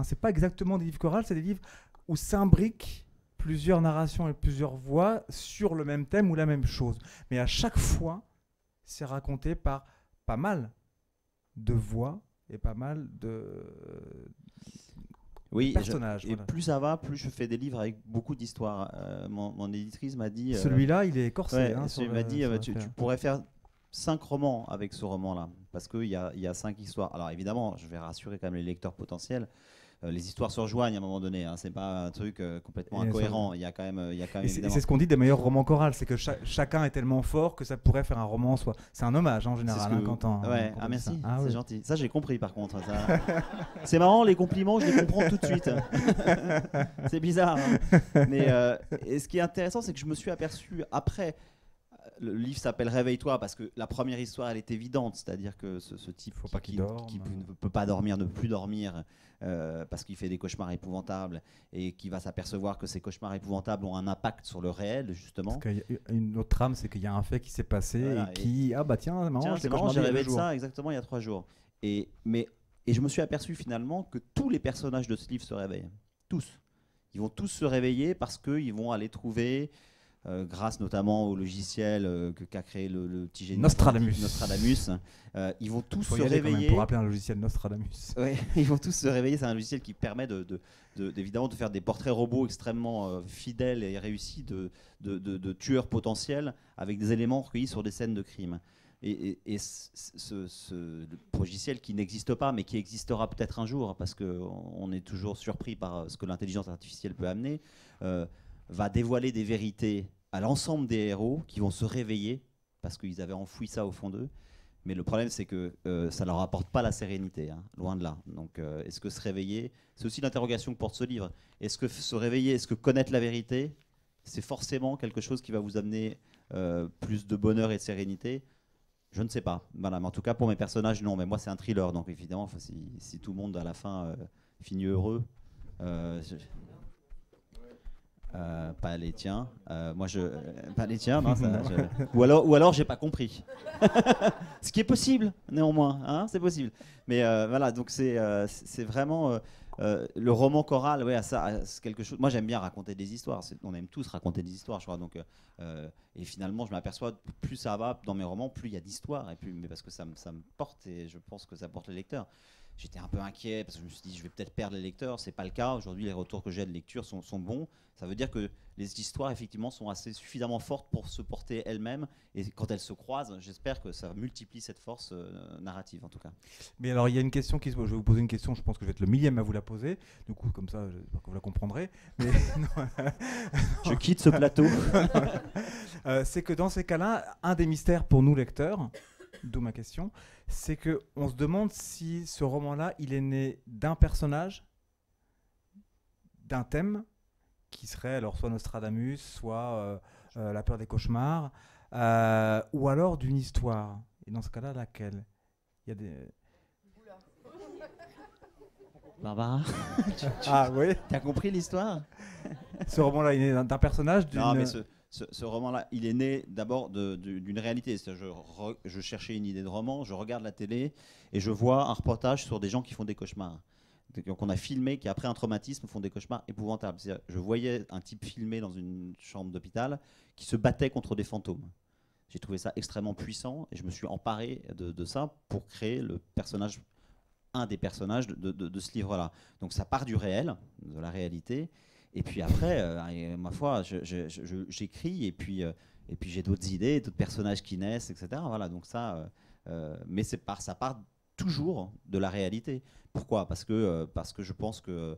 c'est pas exactement des livres chorales, c'est des livres où s'imbriquent plusieurs narrations et plusieurs voix sur le même thème ou la même chose. Mais à chaque fois, c'est raconté par pas mal de voix et pas mal de personnages. Et plus ça va, plus je fais des livres avec beaucoup d'histoires. Mon éditrice m'a dit... Celui-là, il est corsé. Ouais, elle m'a dit, tu pourrais faire 5 romans avec ce roman-là, parce qu'il y a 5 histoires. Alors évidemment, je vais rassurer quand même les lecteurs potentiels. Les histoires se rejoignent à un moment donné, hein. C'est pas un truc complètement incohérent. Il y a quand même évidemment... C'est ce qu'on dit des meilleurs romans chorales, c'est que chacun est tellement fort que ça pourrait faire un roman. C'est un hommage en général. Merci, c'est gentil. Ça j'ai compris par contre. Ça... c'est marrant, les compliments, je les comprends tout de suite. C'est bizarre. Hein. Mais et ce qui est intéressant, c'est que je me suis aperçu après. Le livre s'appelle Réveille-toi parce que la première histoire elle est évidente, c'est-à-dire que ce type qui ne peut pas dormir, ne plus dormir parce qu'il fait des cauchemars épouvantables et qui va s'apercevoir que ces cauchemars épouvantables ont un impact sur le réel justement. Parce une autre trame, c'est qu'il y a un fait qui s'est passé et qui c'est marrant, j'ai rêvé de ça exactement il y a 3 jours. Et je me suis aperçu finalement que tous les personnages de ce livre se réveillent, tous. Ils vont tous se réveiller parce qu'ils vont aller trouver grâce notamment au logiciel qu'a créé le petit génie Nostradamus. Ils vont tous se réveiller. Pour rappeler un logiciel Nostradamus. Ouais, ils vont tous se réveiller. C'est un logiciel qui permet évidemment de faire des portraits robots extrêmement fidèles et réussis de tueurs potentiels avec des éléments recueillis sur des scènes de crime. Et ce logiciel qui n'existe pas, mais qui existera peut-être un jour, parce qu'on est toujours surpris par ce que l'intelligence artificielle peut amener, va dévoiler des vérités à l'ensemble des héros qui vont se réveiller parce qu'ils avaient enfoui ça au fond d'eux. Mais le problème, c'est que ça ne leur apporte pas la sérénité, hein, loin de là. Donc, est-ce que se réveiller, c'est aussi l'interrogation que porte ce livre. Est-ce que se réveiller, est-ce que connaître la vérité, c'est forcément quelque chose qui va vous amener plus de bonheur et de sérénité? Je ne sais pas. Voilà, mais en tout cas, pour mes personnages, non. Mais moi, c'est un thriller, donc évidemment, si tout le monde à la fin finit heureux... pas les tiens. Pas les tiens, non, ou alors j'ai pas compris. Ce qui est possible, néanmoins, hein, c'est possible. Mais voilà, donc c'est vraiment le roman choral, ouais, c'est quelque chose. Moi, j'aime bien raconter des histoires. On aime tous raconter des histoires, je crois. Donc, et finalement, je m'aperçois plus ça va dans mes romans, plus il y a d'histoires, mais parce que ça me porte et je pense que ça porte les lecteurs. J'étais un peu inquiet parce que je me suis dit je vais peut-être perdre les lecteurs. C'est pas le cas. Aujourd'hui, les retours que j'ai de lecture sont bons. Ça veut dire que les histoires, effectivement, sont assez suffisamment fortes pour se porter elles-mêmes. Et quand elles se croisent, j'espère que ça multiplie cette force narrative, en tout cas. Mais alors, il y a une question je vais vous poser une question. Je pense que je vais être le millième à vous la poser. Du coup, comme ça, j'espère que vous la comprendrez. Mais je quitte ce plateau. C'est que dans ces cas-là, un des mystères pour nous lecteurs, d'où ma question, c'est qu'on se demande si ce roman-là, il est né d'un personnage, d'un thème, qui serait alors soit Nostradamus, soit la peur des cauchemars, ou alors d'une histoire. Et dans ce cas-là, laquelle? Il y a des... Barbara, oui. T'as compris l'histoire? Ce roman-là, il est né d'un personnage, d'une... Non, mais ce roman-là, il est né d'abord d'une réalité. Je cherchais une idée de roman, je regarde la télé et je vois un reportage sur des gens qui font des cauchemars. Qu'on a filmé, qui après un traumatisme font des cauchemars épouvantables. Je voyais un type filmé dans une chambre d'hôpital qui se battait contre des fantômes. J'ai trouvé ça extrêmement puissant et je me suis emparé de ça pour créer un des personnages de ce livre-là. Donc ça part du réel, de la réalité. Et puis après, ma foi, j'écris et puis j'ai d'autres idées, d'autres personnages qui naissent, etc. Voilà, donc ça, mais ça part toujours de la réalité. Pourquoi ? Parce que je pense que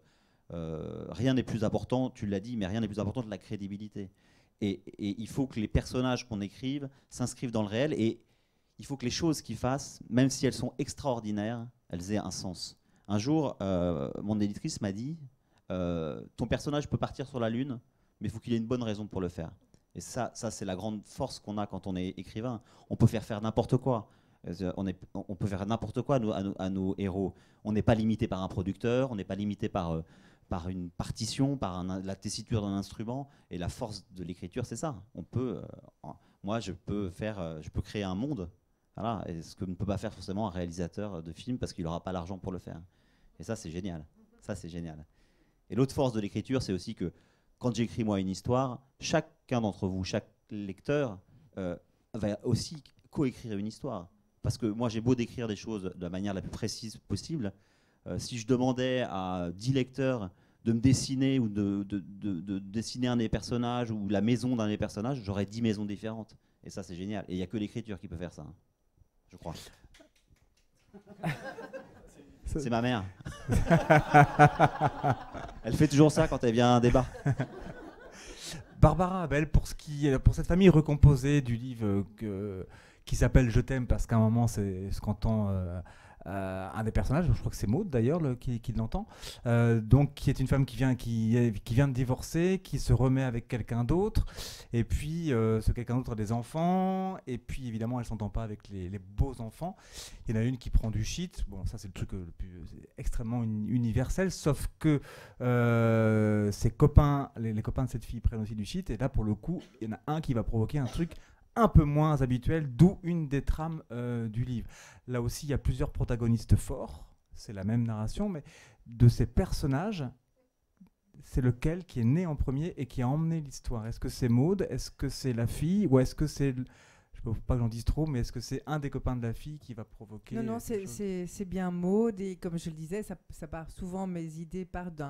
rien n'est plus important, tu l'as dit, mais rien n'est plus important que la crédibilité. Et il faut que les personnages qu'on écrive s'inscrivent dans le réel, et il faut que les choses qu'ils fassent, même si elles sont extraordinaires, elles aient un sens. Un jour, mon éditrice m'a dit ton personnage peut partir sur la Lune, mais il faut qu'il ait une bonne raison pour le faire. Et ça c'est la grande force qu'on a quand on est écrivain. On peut faire n'importe quoi. On peut faire n'importe quoi à nos héros. On n'est pas limité par un producteur, on n'est pas limité par une partition, par la tessiture d'un instrument. Et la force de l'écriture, c'est ça. Moi, je peux créer un monde. Voilà, et ce que ne peut pas faire forcément un réalisateur de film parce qu'il n'aura pas l'argent pour le faire. Et ça, c'est génial. Ça, c'est génial. Et l'autre force de l'écriture, c'est aussi que quand j'écris moi une histoire, chacun d'entre vous, chaque lecteur, va aussi coécrire une histoire. Parce que moi, j'ai beau décrire des choses de la manière la plus précise possible, si je demandais à 10 lecteurs de me dessiner ou de dessiner un des personnages ou la maison d'un des personnages, j'aurais 10 maisons différentes. Et ça, c'est génial. Et il n'y a que l'écriture qui peut faire ça, hein, je crois. C'est ma mère. Elle fait toujours ça quand elle vient à un débat. Barbara Abel, pour cette famille recomposée du livre qui s'appelle Je t'aime, parce qu'à un moment, c'est ce qu'entend un des personnages, je crois que c'est Maud d'ailleurs qui l'entend, donc qui est une femme qui vient de divorcer, qui se remet avec quelqu'un d'autre, et puis ce quelqu'un d'autre a des enfants, et puis évidemment elle s'entend pas avec les beaux enfants. Il y en a une qui prend du shit, bon ça c'est le truc le plus extrêmement universel, sauf que ses copains, les copains de cette fille prennent aussi du shit, et là pour le coup il y en a un qui va provoquer un truc un peu moins habituel, d'où une des trames du livre. Là aussi, il y a plusieurs protagonistes forts, c'est la même narration, mais de ces personnages, c'est lequel qui est né en premier et qui a emmené l'histoire? Est-ce que c'est Maud? Est-ce que c'est la fille? Ou est-ce que c'est... Je ne veux pas que j'en dise trop, mais est-ce que c'est un des copains de la fille qui va provoquer... Non, c'est bien Maud, et comme je le disais, ça part souvent, mes idées partent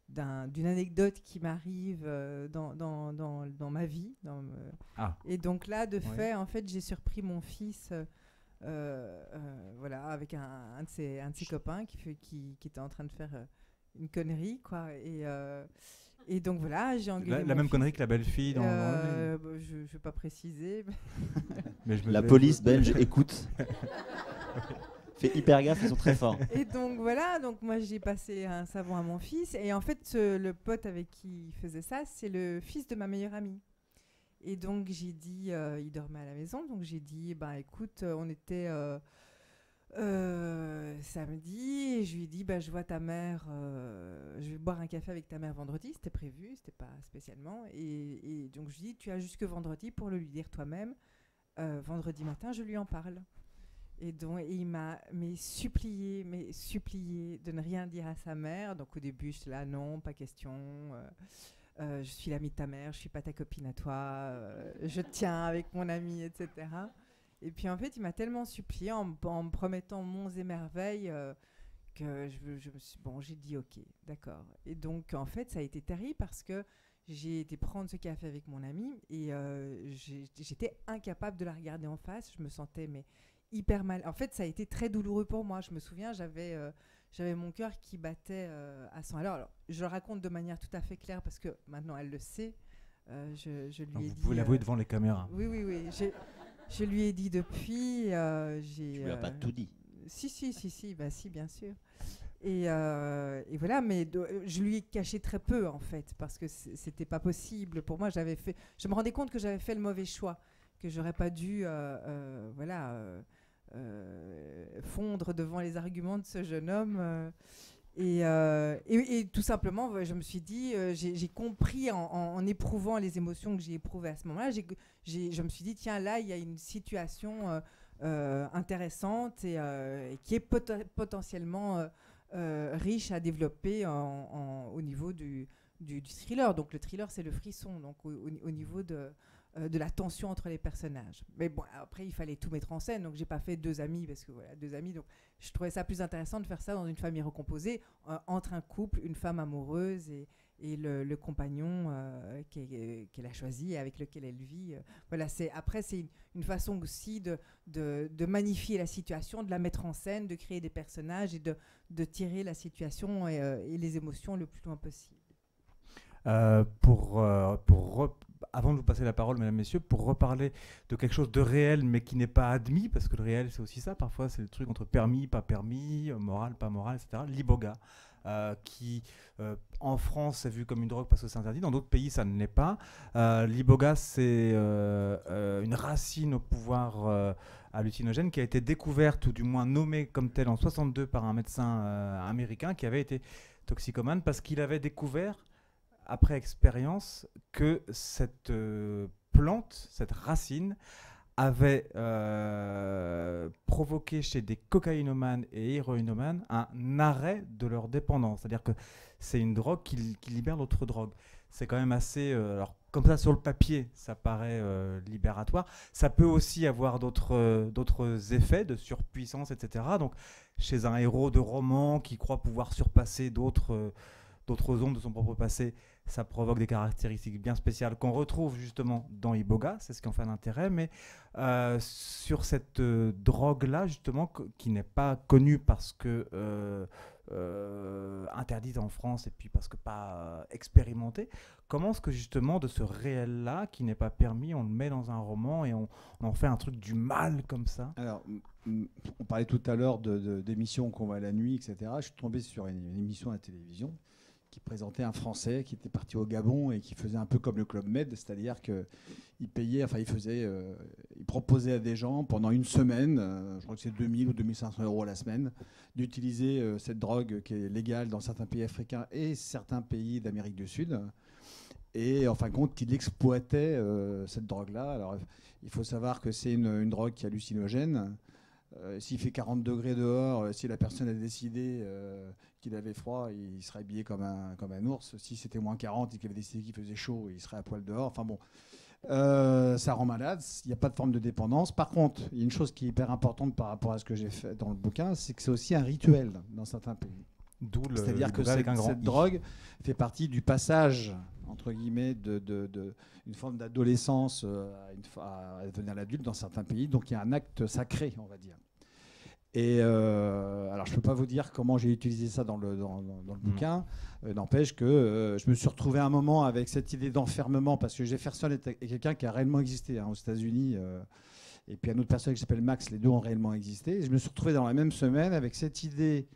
d'une anecdote qui m'arrive dans ma vie. Et donc là, de fait, en fait, j'ai surpris mon fils voilà, avec un de ses copains qui était en train de faire une connerie, quoi. Et donc voilà, j'ai engueulé la même connerie que la belle-fille dans le je ne vais pas préciser. Mais la police belge écoute. Fais hyper gaffe, ils sont très forts. Et donc voilà, donc moi j'ai passé un savon à mon fils, et en fait le pote avec qui il faisait ça, c'est le fils de ma meilleure amie. Et donc j'ai dit, il dormait à la maison, donc j'ai dit, écoute, on était samedi, et je lui ai dit, je vois ta mère, je vais boire un café avec ta mère vendredi, c'était prévu, c'était pas spécialement, et donc je lui ai dit, tu as jusque vendredi pour le lui dire toi-même, vendredi matin je lui en parle. Et il m'a supplié de ne rien dire à sa mère. Donc au début, j'étais là, non, pas question. Je suis l'amie de ta mère, je suis pas ta copine à toi. Je tiens avec mon ami, etc. Et puis en fait, il m'a tellement supplié en me promettant monts et merveilles que j'ai dit ok, d'accord. Et donc en fait, ça a été terrible parce que j'ai été prendre ce café avec mon ami et j'étais incapable de la regarder en face. Je me sentais hyper mal. En fait, ça a été très douloureux pour moi. Je me souviens, j'avais mon cœur qui battait à 100. Alors, je le raconte de manière tout à fait claire parce que maintenant, elle le sait. Je lui ai dit... Vous pouvez l'avouer devant les caméras. Oui. Je lui ai dit depuis... Tu lui as pas tout dit. Si, bien sûr. Et voilà, mais je lui ai caché très peu, en fait, parce que c'était pas possible. Pour moi, je me rendais compte que j'avais fait le mauvais choix, que j'aurais pas dû... fondre devant les arguments de ce jeune homme et tout simplement je me suis dit j'ai compris en éprouvant les émotions que j'ai éprouvées à ce moment-là, je me suis dit tiens, là il y a une situation intéressante et qui est potentiellement riche à développer au niveau du thriller. Donc le thriller, c'est le frisson, donc au niveau de la tension entre les personnages. Mais bon, après, il fallait tout mettre en scène, donc j'ai pas fait deux amis, parce que voilà, deux amis, donc je trouvais ça plus intéressant de faire ça dans une famille recomposée, entre un couple, une femme amoureuse et le compagnon qu'elle a choisi et avec lequel elle vit. Voilà, après, c'est une façon aussi de magnifier la situation, de la mettre en scène, de créer des personnages et de tirer la situation et les émotions le plus loin possible. Avant de vous passer la parole, mesdames, messieurs, pour reparler de quelque chose de réel mais qui n'est pas admis, parce que le réel c'est aussi ça, parfois c'est le truc entre permis, pas permis, moral, pas moral, etc. L'iboga, qui en France est vu comme une drogue parce que c'est interdit, dans d'autres pays ça ne l'est pas. L'iboga c'est une racine au pouvoir hallucinogène qui a été découverte ou du moins nommée comme telle en 62 par un médecin américain qui avait été toxicomane parce qu'il avait découvert après expérience que cette plante, cette racine, avait provoqué chez des cocaïnomanes et héroïnomanes un arrêt de leur dépendance. C'est-à-dire que c'est une drogue qui libère d'autres drogues. C'est quand même assez... alors, comme ça, sur le papier, ça paraît libératoire. Ça peut aussi avoir d'autres effets de surpuissance, etc. Donc, chez un héros de roman qui croit pouvoir surpasser d'autres ondes de son propre passé, ça provoque des caractéristiques bien spéciales qu'on retrouve justement dans Iboga, c'est ce qui en fait l'intérêt, mais sur cette drogue-là, justement, qui n'est pas connue parce que interdite en France et puis parce que pas expérimentée, comment est-ce que justement de ce réel-là, qui n'est pas permis, on le met dans un roman et on en fait un truc du mal comme ça? Alors, on parlait tout à l'heure d'émissions qu'on voit la nuit, etc. Je suis tombé sur une émission à la télévision qui présentait un Français qui était parti au Gabon et qui faisait un peu comme le Club Med, c'est-à-dire qu'il payait, enfin il proposait à des gens pendant une semaine, je crois que c'est 2000 ou 2500 € la semaine, d'utiliser cette drogue qui est légale dans certains pays africains et certains pays d'Amérique du Sud. Et en fin de compte, il exploitait cette drogue-là. Alors, il faut savoir que c'est une drogue qui est hallucinogène. S'il fait 40 degrés dehors, si la personne a décidé qu'il avait froid, il serait habillé comme un ours. Si c'était moins 40 et qu'il avait décidé qu'il faisait chaud, il serait à poil dehors. Enfin bon, ça rend malade. Il n'y a pas de forme de dépendance. Par contre, il y a une chose qui est hyper importante par rapport à ce que j'ai fait dans le bouquin, c'est que c'est aussi un rituel dans certains pays. C'est-à-dire que cette drogue fait partie du passage, entre guillemets, d'une forme d'adolescence à devenir l'adulte dans certains pays. Donc il y a un acte sacré, on va dire. Et alors je ne peux pas vous dire comment j'ai utilisé ça dans le bouquin. N'empêche que je me suis retrouvé un moment avec cette idée d'enfermement, parce que Jefferson est quelqu'un qui a réellement existé aux États-Unis. Et puis une autre personne qui s'appelle Max, les deux ont réellement existé. Et je me suis retrouvé dans la même semaine avec cette idée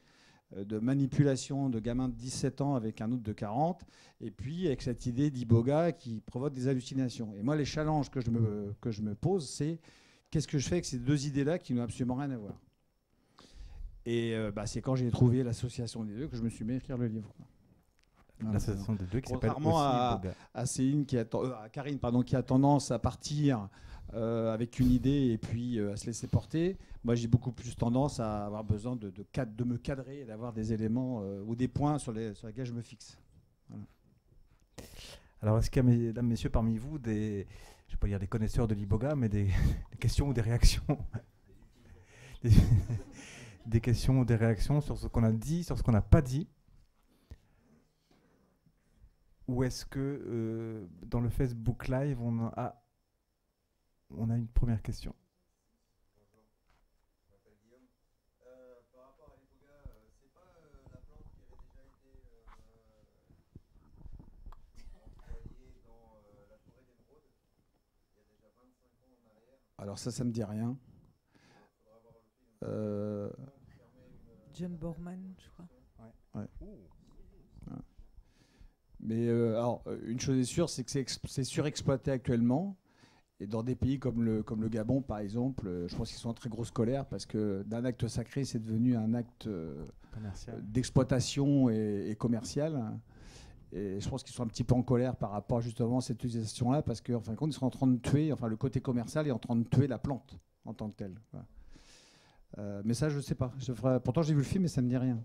de manipulation de gamins de 17 ans avec un autre de 40, et puis avec cette idée d'Iboga qui provoque des hallucinations. Et moi, les challenges que je me pose, c'est qu'est-ce que je fais avec ces deux idées-là qui n'ont absolument rien à voir. Et c'est quand j'ai trouvé l'association des deux que je me suis mis à écrire le livre. L'association des deux qui s'appelle aussi Iboga. À Karine, qui a tendance à partir avec une idée et puis à se laisser porter. Moi, j'ai beaucoup plus tendance à avoir besoin de me cadrer et d'avoir des éléments ou des points sur lesquels je me fixe. Voilà. Alors, est-ce qu'il y a, mesdames, messieurs, parmi vous, je ne vais pas dire des connaisseurs de l'Iboga, mais des questions ou des réactions des questions ou des réactions sur ce qu'on a dit, sur ce qu'on n'a pas dit? Ou est-ce que dans le Facebook Live, on a une première question? Par rapport à l'Iboga, c'est pas la plante qui avait déjà été employée dans la forêt d'émeraude il y a déjà 25 ans en arrière? Alors ça me dit rien. John Borman, je crois. Ouais. Mais alors, une chose est sûre, c'est que c'est surexploité actuellement. Et dans des pays comme le Gabon, par exemple, je pense qu'ils sont en très grosse colère parce que d'un acte sacré, c'est devenu un acte d'exploitation et commercial. Et je pense qu'ils sont un petit peu en colère par rapport justement à cette utilisation-là parce qu'en fin de compte, ils sont en train de tuer, le côté commercial est en train de tuer la plante en tant que telle. Voilà. Mais ça, je ne sais pas. Pourtant, j'ai vu le film, mais ça ne me dit rien.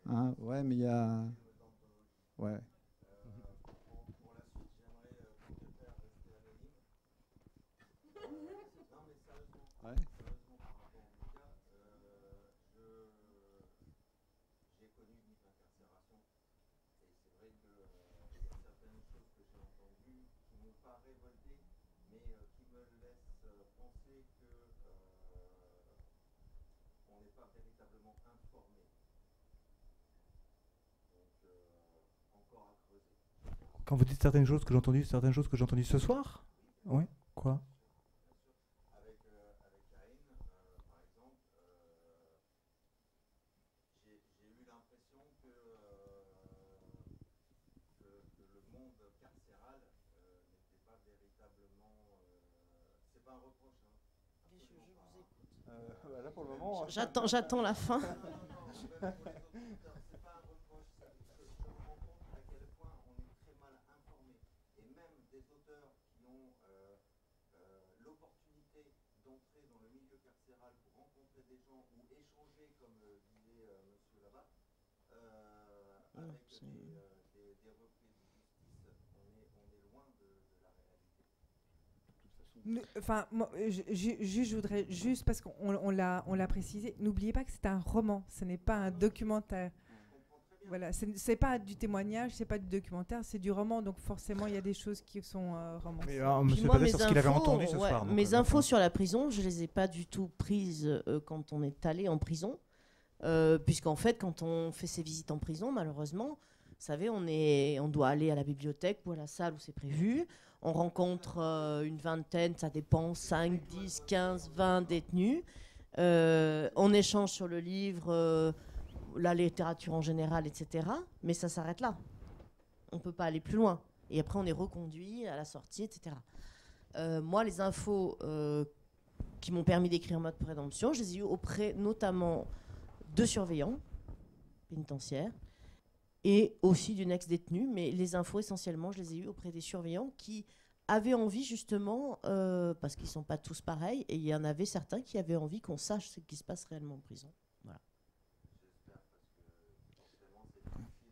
Hein, ouais, mais il y a... Ouais. Pour la suite, j'aimerais te faire rester anonyme. Non, mais sérieusement, Ouais. Sérieusement par rapport au Iboga, j'ai connu une incarcération. Et c'est vrai qu'il y a certains mais qui me laisse penser que on n'est pas véritablement informé. Donc, encore à creuser. Quand vous dites certaines choses que j'ai entendues ce soir? Oui. Quoi? Avec Karine, par exemple, j'ai eu l'impression que le monde carcéral n'était pas véritablement. C'est pas un reproche. Hein. Là pour le moment. J'attends la fin. C'est pas un reproche. Je me rends compte à quel point on est très mal informé. Et même des auteurs qui ont l'opportunité d'entrer dans le milieu carcéral pour rencontrer des gens ou échanger, comme disait monsieur là-bas, avec des reprises de justice, on est loin de la réalité. Enfin, moi, je voudrais juste, parce qu'on l'a précisé, n'oubliez pas que c'est un roman, ce n'est pas un documentaire. Voilà, c'est pas du témoignage, c'est pas du documentaire, c'est du roman, donc forcément il y a des choses qui sont romancées. Mais monsieur Padet, sur ce qu'il avait entendu ce soir. Donc, mes infos sur la prison, je les ai pas du tout prises quand on est allé en prison, puisqu'en fait, quand on fait ses visites en prison, malheureusement, vous savez, on doit aller à la bibliothèque ou à la salle où c'est prévu. On rencontre une vingtaine, ça dépend, 5, 10, 15, 20 détenus. On échange sur le livre, la littérature en général, etc. Mais ça s'arrête là. On ne peut pas aller plus loin. Et après, on est reconduit à la sortie, etc. Moi, les infos qui m'ont permis d'écrire Mode Présomption, je les ai eues auprès notamment de surveillants pénitentiaires et aussi d'une ex-détenue. Mais les infos, essentiellement, je les ai eues auprès des surveillants qui avaient envie, justement, parce qu'ils ne sont pas tous pareils, et il y en avait certains qui avaient envie qu'on sache ce qui se passe réellement en prison. Voilà.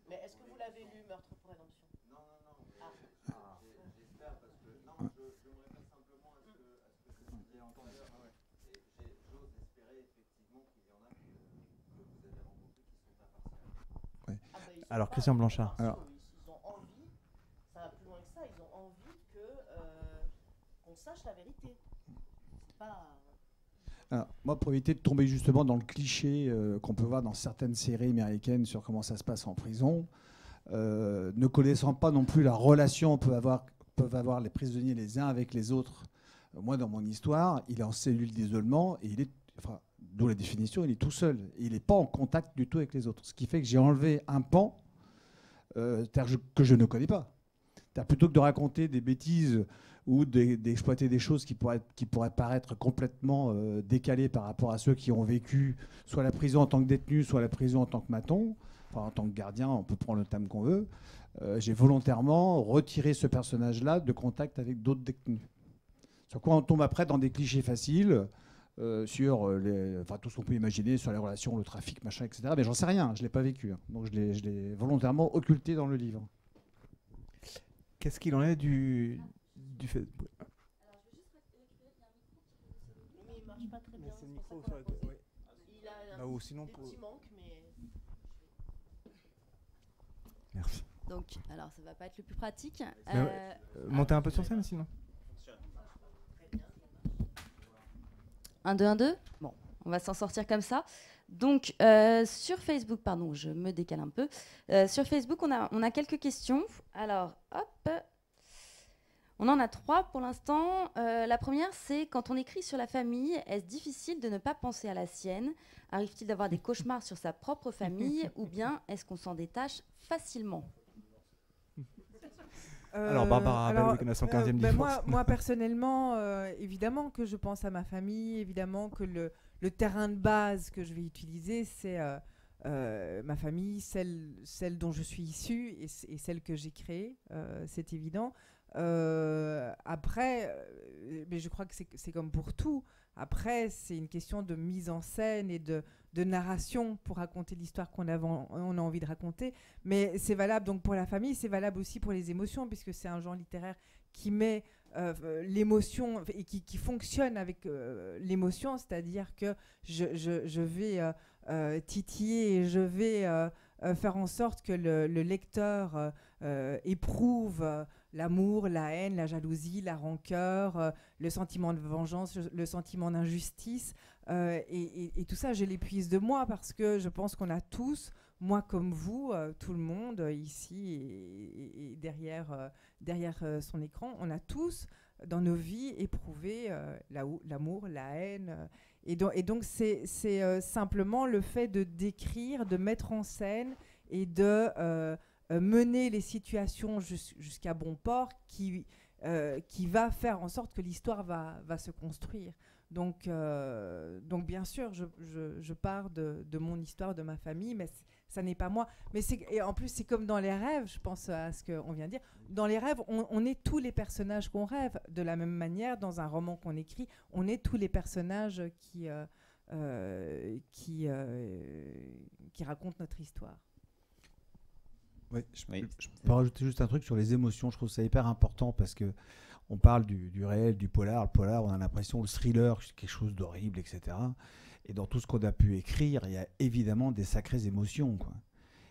Mais est-ce que vous l'avez lu, Meurtre Présomption? Non. J'espère parce que je me réfère simplement à ce que je disais en tout à l'heure. J'ose espérer effectivement qu'il y en a que vous avez rencontrés qui sont impartials. Ouais. Alors, Christian Blanchard. Ils ont envie, ça va plus loin que ça, ils ont envie qu'on sache la vérité. C'est pas... Alors, moi, pour éviter de tomber justement dans le cliché qu'on peut voir dans certaines séries américaines sur comment ça se passe en prison, ne connaissant pas non plus la relation que peuvent avoir les prisonniers les uns avec les autres. Moi, dans mon histoire, il est en cellule d'isolement et d'où la définition, il est tout seul. Et il n'est pas en contact du tout avec les autres. Ce qui fait que j'ai enlevé un pan que je ne connais pas. Plutôt que de raconter des bêtises ou d'exploiter des choses qui pourraient paraître complètement décalées par rapport à ceux qui ont vécu soit la prison en tant que détenu, soit la prison en tant que maton, enfin en tant que gardien, on peut prendre le terme qu'on veut, j'ai volontairement retiré ce personnage-là de contact avec d'autres détenus. Sur quoi on tombe après dans des clichés faciles, sur tout ce qu'on peut imaginer sur les relations, le trafic, machin, etc. Mais j'en sais rien, je ne l'ai pas vécu. Hein. Donc je l'ai volontairement occulté dans le livre. Qu'est-ce qu'il en est du fait... Mais il marche pas très bien. C'est le micro sur la... Oui. Il a Là, ou sinon des petits manques, mais... Merci. Donc, alors ça va pas être le plus pratique. Montez un peu sur scène sinon. 1, 2, 1, 2. Bon, on va s'en sortir comme ça. Donc, sur Facebook, pardon, je me décale un peu. Sur Facebook, on a quelques questions. Alors, hop. On en a 3 pour l'instant. La première, c'est quand on écrit sur la famille, est-ce difficile de ne pas penser à la sienne? Arrive-t-il d'avoir des cauchemars sur sa propre famille ou bien est-ce qu'on s'en détache facilement? Alors, Barbara, vous connaissez son 15e divorce. Moi, personnellement, évidemment que je pense à ma famille, évidemment que le terrain de base que je vais utiliser, c'est ma famille, celle dont je suis issue et celle que j'ai créée, c'est évident. Après, mais je crois que c'est comme pour tout. Après, c'est une question de mise en scène et de narration pour raconter l'histoire qu'on a envie de raconter. Mais c'est valable donc pour la famille, c'est valable aussi pour les émotions, puisque c'est un genre littéraire qui met l'émotion et qui fonctionne avec l'émotion, c'est-à-dire que je vais titiller et je vais faire en sorte que le lecteur éprouve l'amour, la haine, la jalousie, la rancœur, le sentiment de vengeance, le sentiment d'injustice. Et tout ça, je l'épuise de moi parce que je pense qu'on a tous, moi comme vous, tout le monde ici et derrière son écran, on a tous dans nos vies éprouvé l'amour, la haine. Et donc c'est simplement le fait de décrire, de mettre en scène et de mener les situations jusqu'à bon port qui va faire en sorte que l'histoire va se construire. Donc bien sûr, je pars de mon histoire, de ma famille, mais ça n'est pas moi. Et en plus, c'est comme dans les rêves, je pense à ce qu'on vient de dire. Dans les rêves, on est tous les personnages qu'on rêve. De la même manière, dans un roman qu'on écrit, on est tous les personnages qui racontent notre histoire. Ouais, je peux rajouter juste un truc sur les émotions. Je trouve ça hyper important parce que on parle du réel, du polar. Le polar, on a l'impression, le thriller, c'est quelque chose d'horrible, etc. Et dans tout ce qu'on a pu écrire, il y a évidemment des sacrées émotions, quoi.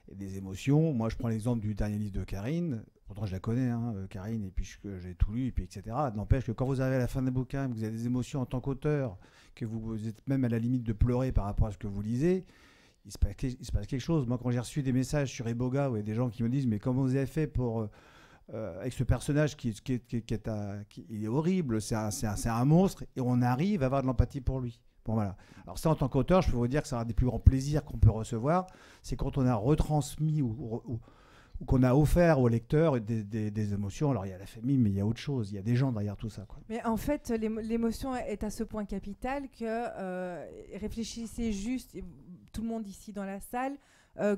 Et des émotions, moi je prends l'exemple du dernier livre de Karine, pourtant je la connais, hein, Karine, et puis j'ai tout lu, et puis etc. N'empêche que quand vous arrivez à la fin d'un bouquin, que vous avez des émotions en tant qu'auteur, que vous êtes même à la limite de pleurer par rapport à ce que vous lisez, il se passe quelque chose. Moi, quand j'ai reçu des messages sur Eboga, où il y a des gens qui me disent « Mais comment vous avez fait pour... avec ce personnage qui est horrible, c'est un monstre, et on arrive à avoir de l'empathie pour lui. » Bon, voilà. Alors ça, en tant qu'auteur, je peux vous dire que c'est un des plus grands plaisirs qu'on peut recevoir, c'est quand on a retransmis ou qu'on a offert au lecteur des émotions. Alors il y a la famille, mais il y a autre chose, il y a des gens derrière tout ça, quoi. Mais en fait, l'émotion est à ce point capital que réfléchissez juste, tout le monde ici dans la salle,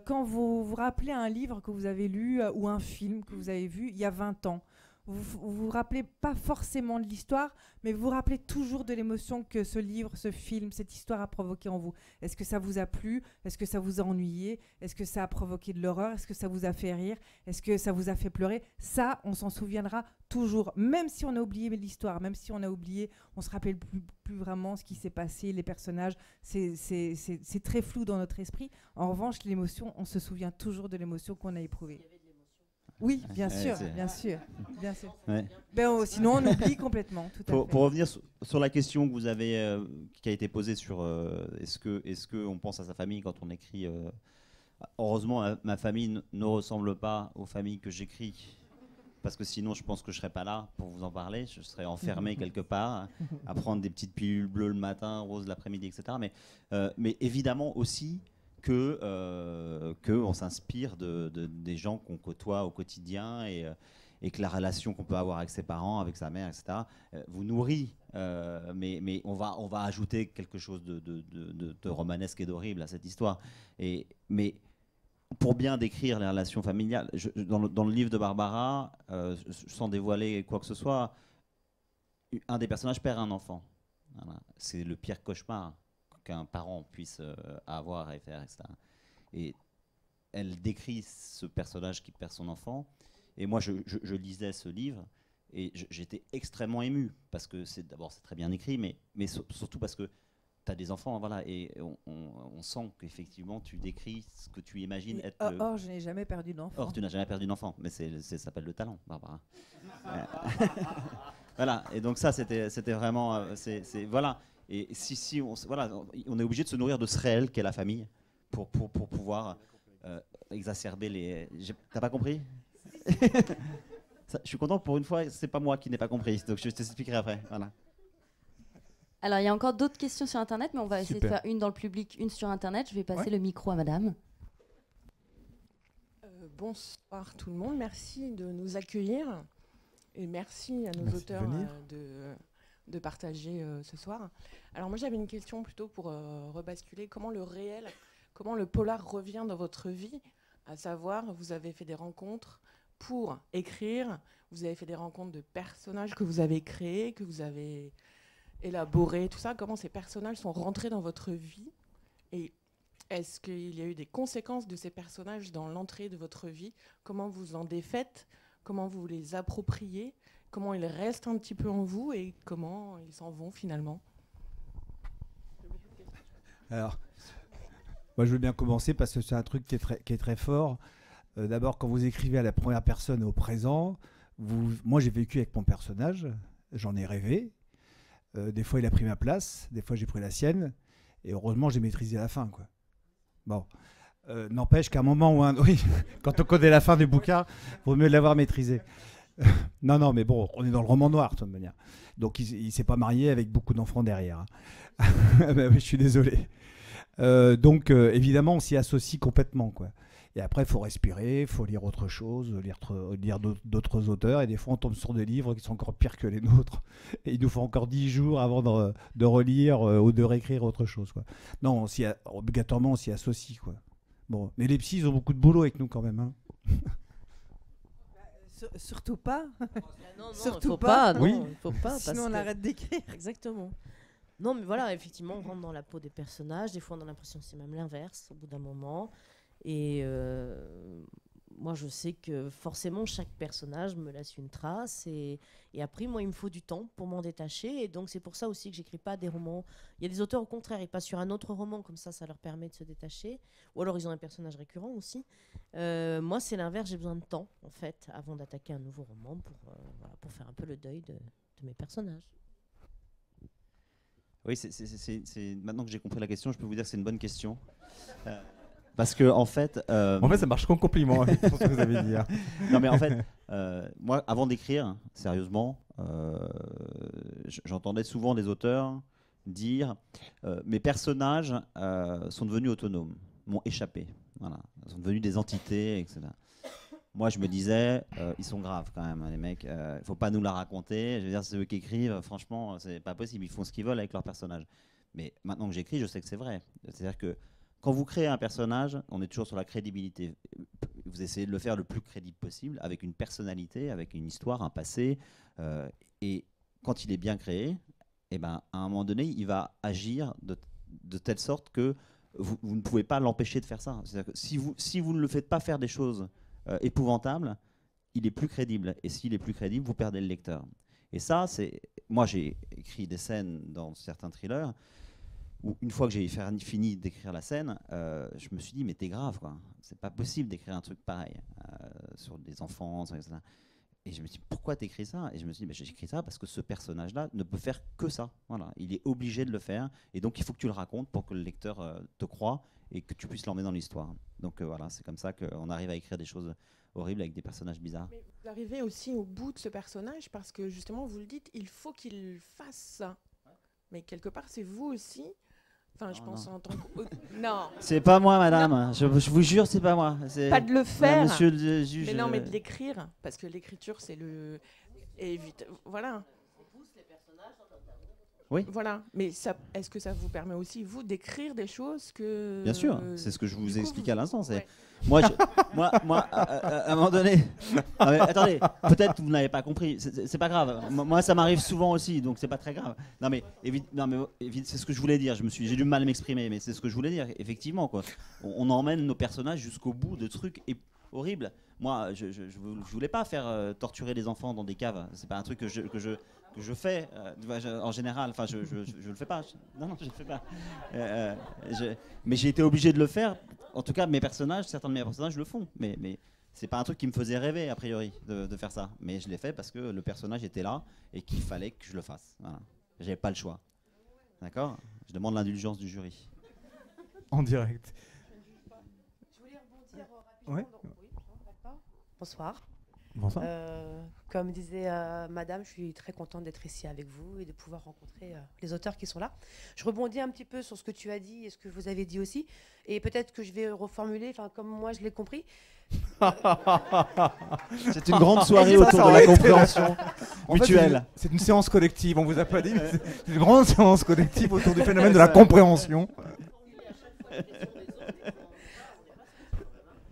quand vous vous rappelez un livre que vous avez lu ou un film que vous avez vu il y a 20 ans, vous vous rappelez pas forcément de l'histoire, mais vous vous rappelez toujours de l'émotion que ce livre, ce film, cette histoire a provoqué en vous. Est-ce que ça vous a plu? Est-ce que ça vous a ennuyé? Est-ce que ça a provoqué de l'horreur? Est-ce que ça vous a fait rire? Est-ce que ça vous a fait pleurer? Ça, on s'en souviendra toujours, même si on a oublié l'histoire, même si on a oublié, on se rappelle plus vraiment ce qui s'est passé, les personnages, c'est très flou dans notre esprit. En revanche, l'émotion, on se souvient toujours de l'émotion qu'on a éprouvée. Oui, bien sûr, bien sûr. Ouais. Sinon, on oublie complètement. Tout à fait. Pour revenir sur la question que vous avez, qui a été posée sur est-ce que on pense à sa famille quand on écrit. Heureusement, ma famille ne ressemble pas aux familles que j'écris, parce que sinon, je pense que je serais pas là pour vous en parler. Je serais enfermé quelque part à prendre des petites pilules bleues le matin, roses l'après-midi, etc. Mais évidemment aussi que on s'inspire des gens qu'on côtoie au quotidien et que la relation qu'on peut avoir avec ses parents, avec sa mère, etc., vous nourrit. Mais on va ajouter quelque chose de romanesque et d'horrible à cette histoire. Mais pour bien décrire les relations familiales, dans le livre de Barbara, sans dévoiler quoi que ce soit, un des personnages perd un enfant. Voilà. C'est le pire cauchemar qu'un parent puisse avoir et faire, etc. Et elle décrit ce personnage qui perd son enfant. Et moi, je lisais ce livre et j'étais extrêmement ému parce que d'abord c'est très bien écrit, mais surtout parce que tu as des enfants, voilà, et on sent qu'effectivement tu décris ce que tu imagines être. Or, je n'ai jamais perdu d'enfant. Or, tu n'as jamais perdu d'enfant, mais ça s'appelle le talent, Barbara. Voilà, et donc ça, c'était vraiment, voilà. Et si on est obligé de se nourrir de ce réel qu'est la famille pour pouvoir exacerber les. T'as pas compris? Je suis content que pour une fois, c'est pas moi qui n'ai pas compris. Donc je t'expliquerai après. Voilà. Alors il y a encore d'autres questions sur Internet, mais on va essayer de faire une dans le public, une sur Internet. Je vais passer le micro à Madame. Bonsoir tout le monde. Merci de nous accueillir et merci à nos auteurs de partager ce soir. Alors moi j'avais une question plutôt pour rebasculer. Comment le polar revient dans votre vie? À savoir, vous avez fait des rencontres pour écrire, vous avez fait des rencontres de personnages que vous avez créés, que vous avez élaborés, tout ça. Comment ces personnages sont rentrés dans votre vie? Et est-ce qu'il y a eu des conséquences de ces personnages dans l'entrée de votre vie? Comment vous en défaites? Comment vous les appropriez? Comment ils restent un petit peu en vous et comment ils s'en vont finalement? Alors, moi je veux bien commencer parce que c'est un truc qui est très fort. D'abord, quand vous écrivez à la première personne au présent, moi j'ai vécu avec mon personnage, j'en ai rêvé. Des fois il a pris ma place, des fois j'ai pris la sienne, et heureusement j'ai maîtrisé la fin, quoi. Bon, n'empêche qu'à un moment ou un oui, quand on connaît la fin du bouquin, vaut mieux l'avoir maîtrisé. Non, mais bon, on est dans le roman noir de toute manière. Donc il s'est pas marié avec beaucoup d'enfants derrière. Hein. Ben oui, je suis désolé. Donc évidemment, on s'y associe complètement, quoi. Et après, il faut respirer, il faut lire autre chose, lire d'autres auteurs. Et des fois, on tombe sur des livres qui sont encore pires que les nôtres. Et il nous faut encore 10 jours avant de relire ou de réécrire autre chose, quoi. Non, obligatoirement, on s'y associe, quoi. Bon, mais les psys, ils ont beaucoup de boulot avec nous quand même. Hein. Surtout pas. Non, surtout pas. Oui. Il faut pas. Sinon, on arrête d'écrire. Exactement. Non, mais voilà, effectivement, on rentre dans la peau des personnages. Des fois, on a l'impression que c'est même l'inverse au bout d'un moment. Et moi, je sais que forcément, chaque personnage me laisse une trace. Et après, moi, il me faut du temps pour m'en détacher. Et donc, c'est pour ça aussi que j'écris pas des romans. Il y a des auteurs, au contraire, ils passent sur un autre roman. Comme ça leur permet de se détacher. Ou alors, ils ont un personnage récurrent aussi. Moi, c'est l'inverse. J'ai besoin de temps, en fait, avant d'attaquer un nouveau roman pour faire un peu le deuil de mes personnages. Oui, maintenant que j'ai compris la question, je peux vous dire que c'est une bonne question. Parce que en fait, ça marche comme compliment pour ce que vous avez dit. Hein. Non, mais en fait, moi, avant d'écrire, sérieusement, j'entendais souvent des auteurs dire mes personnages sont devenus autonomes, m'ont échappé, voilà, ils sont devenus des entités, etc. Moi, je me disais, ils sont graves quand même, hein, les mecs. Faut pas nous la raconter. Je veux dire, c'est eux qui écrivent. Franchement, c'est pas possible. Ils font ce qu'ils veulent avec leur personnage. Mais maintenant que j'écris, je sais que c'est vrai. C'est-à-dire que quand vous créez un personnage, on est toujours sur la crédibilité. Vous essayez de le faire le plus crédible possible, avec une personnalité, avec une histoire, un passé. Et quand il est bien créé, eh ben, à un moment donné, il va agir de telle sorte que vous ne pouvez pas l'empêcher de faire ça. C'est-à-dire que si vous ne le faites pas faire des choses épouvantable, il est plus crédible. Et s'il est plus crédible, vous perdez le lecteur. Et ça, moi, j'ai écrit des scènes dans certains thrillers où, une fois que j'ai fini d'écrire la scène, je me suis dit, mais t'es grave, quoi. C'est pas possible d'écrire un truc pareil sur des enfants, etc. Et je me suis dit, pourquoi t'écris ça? Et je me suis dit, mais j'écris ça parce que ce personnage-là ne peut faire que ça. Voilà. Il est obligé de le faire. Et donc, il faut que tu le racontes pour que le lecteur te croie et que tu puisses l'emmener dans l'histoire. Donc voilà, c'est comme ça qu'on arrive à écrire des choses horribles avec des personnages bizarres. Mais vous arrivez aussi au bout de ce personnage parce que justement, vous le dites, il faut qu'il fasse ça. Mais quelque part, c'est vous aussi. Enfin, je pense en tant que... Non. C'est pas moi, madame. Je vous jure, c'est pas moi. Pas de le faire. Monsieur le juge. Mais non, mais de l'écrire. Parce que l'écriture, c'est le... Et vite, voilà. Oui. Voilà, mais est-ce que ça vous permet aussi, vous, d'écrire des choses que... Bien sûr, c'est ce que je vous ai expliqué à l'instant. Ouais. Moi, à un moment donné... Non, mais attendez, peut-être que vous n'avez pas compris, c'est pas grave. Moi, ça m'arrive souvent aussi, donc c'est pas très grave. Non, mais c'est ce que je voulais dire. J'ai du mal à m'exprimer, mais c'est ce que je voulais dire. Effectivement, quoi. On emmène nos personnages jusqu'au bout de trucs horribles. Moi, je voulais pas faire torturer les enfants dans des caves. C'est pas un truc que je fais en général, enfin je le fais pas. Non, je le fais pas. Mais j'ai été obligé de le faire. En tout cas, certains de mes personnages le font. Mais c'est pas un truc qui me faisait rêver a priori de faire ça. Mais je l'ai fait parce que le personnage était là et qu'il fallait que je le fasse. Voilà. J'avais pas le choix. D'accord ? Je demande l'indulgence du jury. En direct. Je voulais rebondir rapidement. Ouais. Bonsoir. Bonsoir. Comme disait madame, je suis très contente d'être ici avec vous et de pouvoir rencontrer les auteurs qui sont là. Je rebondis un petit peu sur ce que tu as dit et ce que vous avez dit aussi. Et peut-être que je vais reformuler, comme moi je l'ai compris. C'est une grande soirée autour de la compréhension mutuelle. C'est une séance collective, on vous a pas dit, mais c'est une grande séance collective autour du phénomène de la compréhension.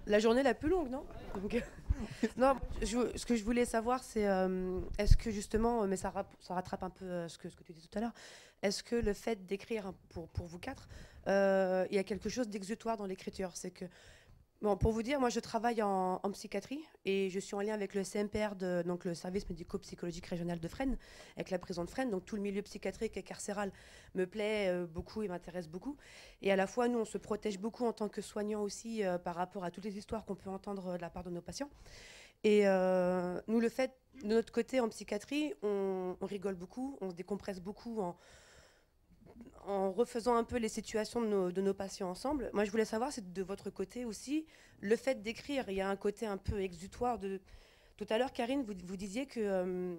La journée la plus longue, non ? Donc, non, ce que je voulais savoir, c'est est-ce que justement, mais ça rattrape un peu ce que tu dis tout à l'heure, est-ce que le fait d'écrire pour vous quatre, il y a quelque chose d'exutoire dans l'écriture? C'est que, bon, pour vous dire, moi je travaille en psychiatrie et je suis en lien avec le CMPR, donc le service médico-psychologique régional de Fresnes, avec la prison de Fresnes. Donc tout le milieu psychiatrique et carcéral me plaît beaucoup et m'intéresse beaucoup. Et à la fois, nous, on se protège beaucoup en tant que soignants aussi par rapport à toutes les histoires qu'on peut entendre de la part de nos patients. Et nous, le fait de notre côté, en psychiatrie, on rigole beaucoup, on se décompresse beaucoup en refaisant un peu les situations de nos patients ensemble. Moi, je voulais savoir, c'est de votre côté aussi, le fait d'écrire, il y a un côté un peu exutoire. Tout à l'heure, Karine, vous disiez que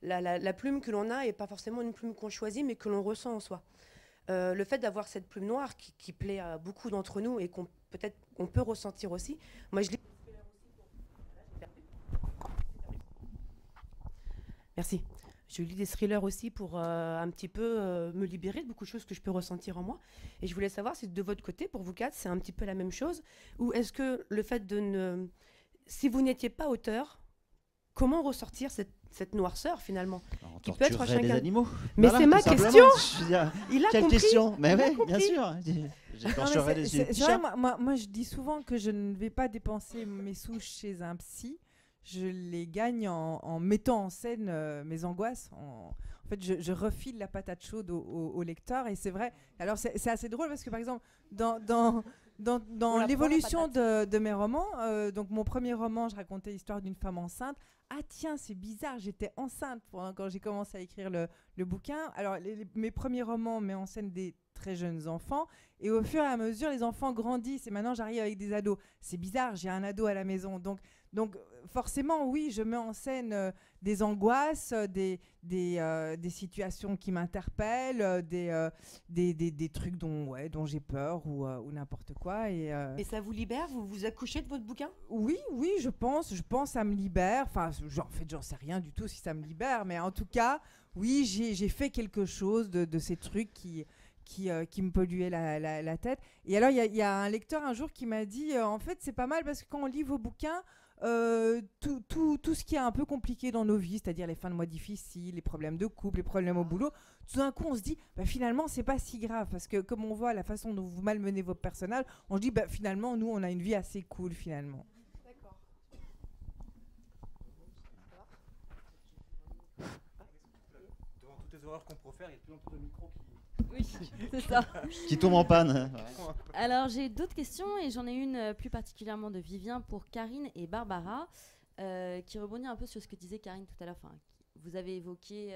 la plume que l'on a n'est pas forcément une plume qu'on choisit, mais que l'on ressent en soi. Le fait d'avoir cette plume noire qui plaît à beaucoup d'entre nous et qu'on peut ressentir aussi. Moi, je lis... Merci. Je lis des thrillers aussi pour un petit peu me libérer de beaucoup de choses que je peux ressentir en moi. Et je voulais savoir si de votre côté, pour vous quatre, c'est un petit peu la même chose, ou est-ce que le fait de ne... Si vous n'étiez pas auteur, comment ressortir cette noirceur finalement qui peut être chacun... les animaux. Mais voilà, c'est ma question. Il a quelle compris. Question. Mais oui, bien sûr. Moi, je dis souvent que je ne vais pas dépenser mes sous chez un psy. Je les gagne en mettant en scène mes angoisses. En fait, je refile la patate chaude au lecteur. Et c'est vrai. Alors, c'est assez drôle parce que, par exemple, dans l'évolution de mes romans, donc mon premier roman, je racontais l'histoire d'une femme enceinte. Ah tiens, c'est bizarre, j'étais enceinte quand j'ai commencé à écrire le bouquin. Alors, mes premiers romans mettent en scène des très jeunes enfants. Et au fur et à mesure, les enfants grandissent. Et maintenant, j'arrive avec des ados. C'est bizarre, j'ai un ado à la maison. Donc forcément, oui, je mets en scène des angoisses, des situations qui m'interpellent, des trucs dont j'ai peur ou n'importe quoi. Et ça vous libère? Vous accouchez de votre bouquin? Oui, je pense ça me libère. Enfin, en fait, j'en sais rien du tout si ça me libère, mais en tout cas, oui, j'ai fait quelque chose de ces trucs qui me polluaient la tête. Et alors, il y a un lecteur un jour qui m'a dit, en fait, c'est pas mal parce que quand on lit vos bouquins, tout ce qui est un peu compliqué dans nos vies, c'est-à-dire les fins de mois difficiles, les problèmes de couple, les problèmes au boulot, tout d'un coup on se dit finalement c'est pas si grave parce que comme on voit la façon dont vous malmenez vos personnages, on se dit finalement nous on a une vie assez cool finalement. D'accord. Devant toutes les horreurs qu'on profère, il y a plus longtemps de micro qui... Oui, c'est ça. Qui tombe en panne. Alors, j'ai d'autres questions et j'en ai une plus particulièrement de Vivien pour Karine et Barbara, qui rebondit un peu sur ce que disait Karine tout à l'heure. Enfin, vous avez évoqué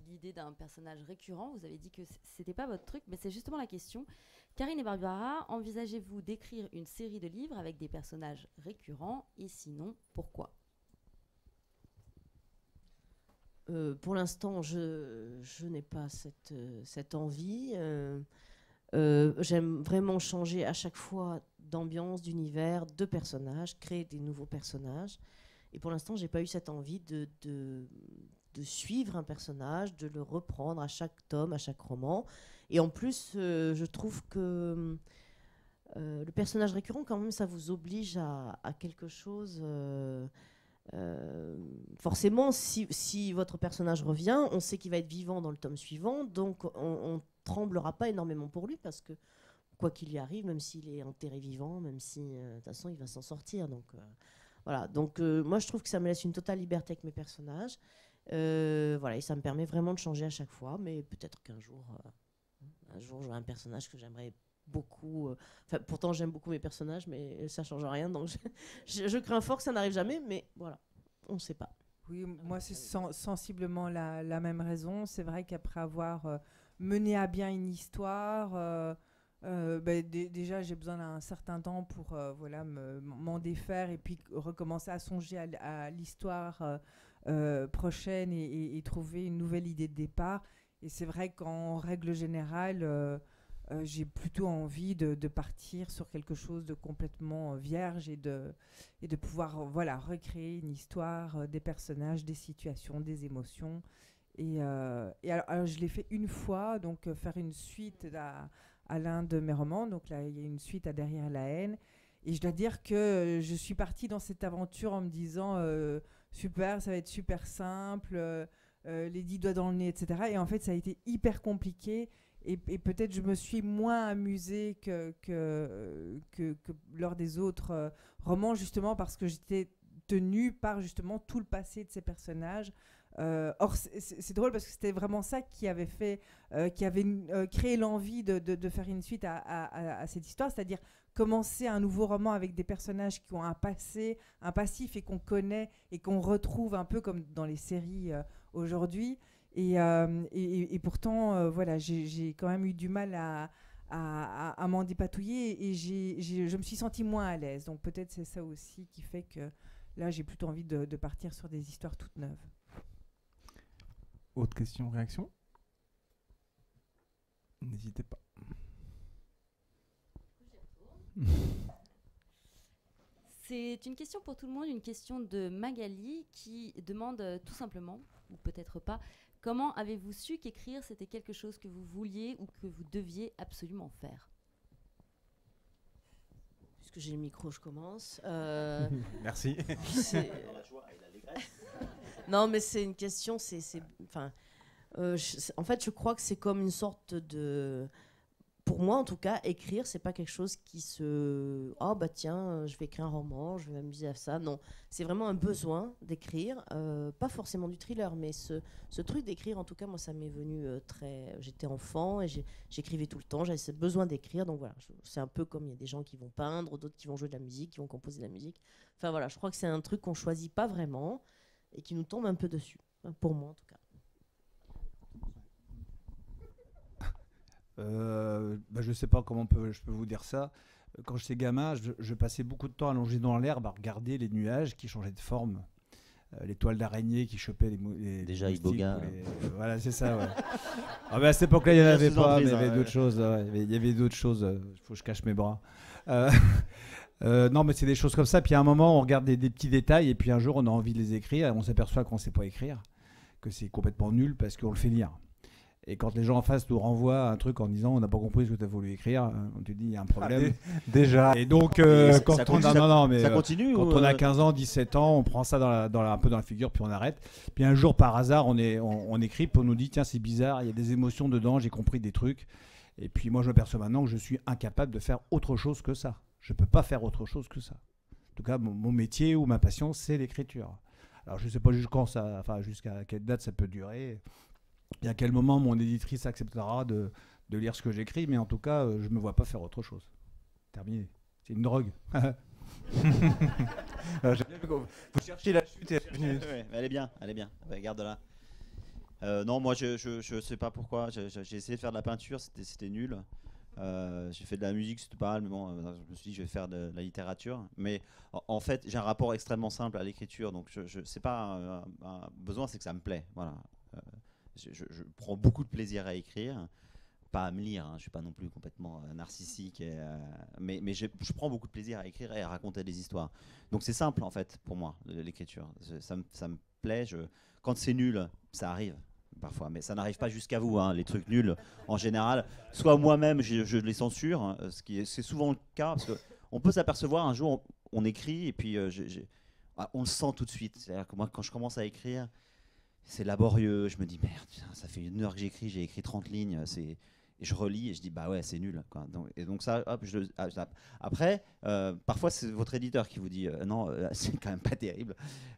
l'idée d'un personnage récurrent. Vous avez dit que c'était pas votre truc, mais c'est justement la question. Karine et Barbara, envisagez-vous d'écrire une série de livres avec des personnages récurrents et sinon, pourquoi ? Pour l'instant, je n'ai pas cette envie. J'aime vraiment changer à chaque fois d'ambiance, d'univers, de personnages, créer des nouveaux personnages. Et pour l'instant, je n'ai pas eu cette envie de suivre un personnage, de le reprendre à chaque tome, à chaque roman. Et en plus, je trouve que le personnage récurrent, quand même, ça vous oblige à quelque chose... forcément, si votre personnage revient, on sait qu'il va être vivant dans le tome suivant, donc on tremblera pas énormément pour lui parce que quoi qu'il y arrive, même s'il est enterré vivant, même si de toute façon il va s'en sortir. Donc voilà. Donc moi je trouve que ça me laisse une totale liberté avec mes personnages. Voilà, et ça me permet vraiment de changer à chaque fois. Mais peut-être qu'un jour, j'aurai un personnage que j'aimerais beaucoup. Pourtant j'aime beaucoup mes personnages, mais ça change rien. Donc je crains fort que ça n'arrive jamais. Mais voilà, on ne sait pas. Oui, moi c'est sensiblement la même raison. C'est vrai qu'après avoir mené à bien une histoire, déjà j'ai besoin d'un certain temps pour m'en défaire et puis recommencer à songer à l'histoire prochaine et trouver une nouvelle idée de départ. Et c'est vrai qu'en règle générale, j'ai plutôt envie de partir sur quelque chose de complètement vierge et de pouvoir recréer une histoire, des personnages, des situations, des émotions. Et alors, je l'ai fait une fois, donc faire une suite à l'un de mes romans. Donc là, il y a une suite à Derrière la haine. Et je dois dire que je suis partie dans cette aventure en me disant super, ça va être super simple, les 10 doigts dans le nez, etc. Et en fait, ça a été hyper compliqué. Et peut-être je me suis moins amusée que lors des autres romans, justement parce que j'étais tenu par justement tout le passé de ces personnages. Or, c'est drôle parce que c'était vraiment ça qui avait créé l'envie de faire une suite à cette histoire, c'est-à-dire commencer un nouveau roman avec des personnages qui ont un passé, un passif et qu'on connaît et qu'on retrouve un peu comme dans les séries aujourd'hui. Et pourtant, voilà, j'ai quand même eu du mal à m'en dépatouiller et je me suis sentie moins à l'aise. Donc peut-être c'est ça aussi qui fait que là, j'ai plutôt envie de partir sur des histoires toutes neuves. Autre question, réaction? N'hésitez pas. C'est une question pour tout le monde, une question de Magali qui demande tout simplement, ou peut-être pas, comment avez-vous su qu'écrire c'était quelque chose que vous vouliez ou que vous deviez absolument faire? Puisque j'ai le micro, je commence. Merci. Non, mais c'est une question, en fait, je crois que c'est comme une sorte de... Pour moi, en tout cas, écrire, c'est pas quelque chose qui se... Oh, bah tiens, je vais écrire un roman, je vais m'amuser à ça. Non, c'est vraiment un besoin d'écrire, pas forcément du thriller, mais ce truc d'écrire, en tout cas, moi, ça m'est venu très... J'étais enfant et j'écrivais tout le temps, j'avais ce besoin d'écrire. Donc voilà, c'est un peu comme il y a des gens qui vont peindre, d'autres qui vont jouer de la musique, qui vont composer de la musique. Enfin voilà, je crois que c'est un truc qu'on choisit pas vraiment et qui nous tombe un peu dessus, pour moi en tout cas. Je sais pas comment je peux vous dire ça. Quand j'étais gamin, je passais beaucoup de temps allongé dans l'herbe à regarder les nuages qui changeaient de forme. Les toiles d'araignée qui chopaient les déjà moustiques. Iboga. Voilà, c'est ça, ouais. À cette époque-là, il n'y en avait pas, mais il y avait d'autres choses. Ouais. Il y avait d'autres choses. Il faut que je cache mes bras. Non, mais c'est des choses comme ça. Puis à un moment, on regarde des petits détails, et puis un jour, on a envie de les écrire, et on s'aperçoit qu'on ne sait pas écrire, que c'est complètement nul parce qu'on le fait lire. Et quand les gens en face nous renvoient un truc en disant on n'a pas compris ce que tu as voulu écrire, on te dit il y a un problème. Déjà. Et donc, quand on a 15 ans, 17 ans, on prend ça un peu dans la figure, puis on arrête. Puis un jour, par hasard, on écrit, puis on nous dit tiens, c'est bizarre, il y a des émotions dedans, j'ai compris des trucs. Et puis moi, je m'aperçois maintenant que je suis incapable de faire autre chose que ça. Je ne peux pas faire autre chose que ça. En tout cas, mon métier ou ma passion, c'est l'écriture. Alors, je ne sais pas jusqu'à quelle date ça peut durer. Et à quel moment mon éditrice acceptera de lire ce que j'écris, mais en tout cas, je ne me vois pas faire autre chose. Terminé. C'est une drogue. Vous cherchez la chute et elle est bien. Regarde-la. Non, moi, je sais pas pourquoi. J'ai essayé de faire de la peinture, c'était nul. J'ai fait de la musique, c'était pas mal, mais bon, je me suis dit je vais faire de la littérature. Mais en fait, j'ai un rapport extrêmement simple à l'écriture, donc c'est pas un besoin, c'est que ça me plaît. Voilà. Je prends beaucoup de plaisir à écrire, pas à me lire, hein, je suis pas non plus complètement narcissique, mais je prends beaucoup de plaisir à écrire et à raconter des histoires. Donc c'est simple en fait pour moi, l'écriture. Ça me plaît, quand c'est nul, ça arrive parfois, mais ça n'arrive pas jusqu'à vous, hein, les trucs nuls en général. Soit moi-même je les censure, hein, c'est souvent le cas, parce qu'on peut s'apercevoir un jour, on écrit et puis on le sent tout de suite. C'est-à-dire que moi quand je commence à écrire, c'est laborieux, je me dis merde, ça fait 1 heure que j'écris, j'ai écrit 30 lignes, et je relis et je dis bah ouais c'est nul quoi. Donc ça, hop, après, parfois c'est votre éditeur qui vous dit non, c'est quand même pas terrible,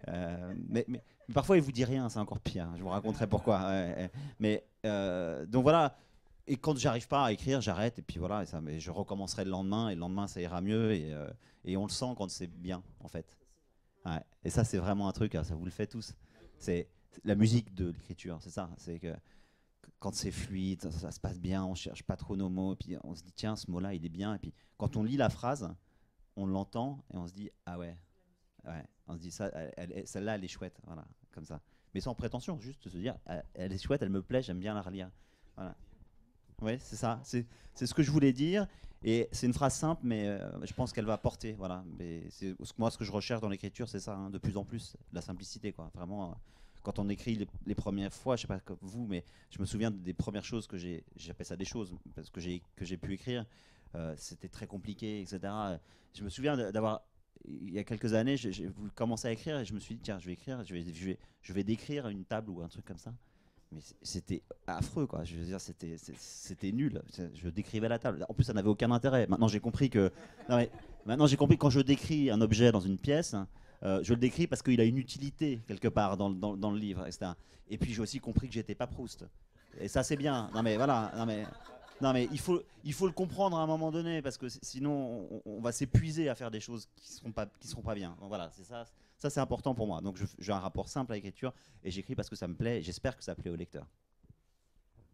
mais parfois il vous dit rien, c'est encore pire, je vous raconterai pourquoi. Mais donc voilà, et quand j'arrive pas à écrire, j'arrête et puis voilà, mais je recommencerai le lendemain et le lendemain ça ira mieux et on le sent quand c'est bien en fait. Ouais. Et ça c'est vraiment un truc, ça vous le fait tous, c'est la musique de l'écriture, c'est ça, c'est que quand c'est fluide, ça se passe bien, on cherche pas trop nos mots, et puis on se dit tiens ce mot-là il est bien, et puis quand on lit la phrase, on l'entend et on se dit ah ouais, on se dit ça, celle-là elle est chouette, voilà, comme ça, mais sans prétention, juste se dire elle est chouette, elle me plaît, j'aime bien la relire, voilà. Ouais, c'est ça, c'est ce que je voulais dire, et c'est une phrase simple, mais je pense qu'elle va porter, voilà. Mais moi ce que je recherche dans l'écriture, c'est ça, hein, de plus en plus, la simplicité, quoi, vraiment. Quand on écrit les premières fois, je sais pas comme vous, mais je me souviens des premières choses que j'appelle ça des choses, parce que j'ai pu écrire, c'était très compliqué, etc. Je me souviens d'avoir, il y a quelques années, j'ai voulu commencer à écrire et je me suis dit tiens, je vais écrire, je vais décrire une table ou un truc comme ça. Mais c'était affreux, quoi. Je veux dire, c'était nul. Je décrivais la table. En plus, ça n'avait aucun intérêt. Maintenant, j'ai compris que quand je décris un objet dans une pièce, Je le décris parce qu'il a une utilité quelque part dans le livre, etc. Et puis j'ai aussi compris que j'étais pas Proust. Et ça c'est bien. Non mais voilà. Non mais il faut le comprendre à un moment donné parce que sinon on va s'épuiser à faire des choses qui seront pas bien. Donc voilà, c'est ça. Ça c'est important pour moi. Donc j'ai un rapport simple à l'écriture et j'écris parce que ça me plaît. J'espère que ça plaît au lecteur.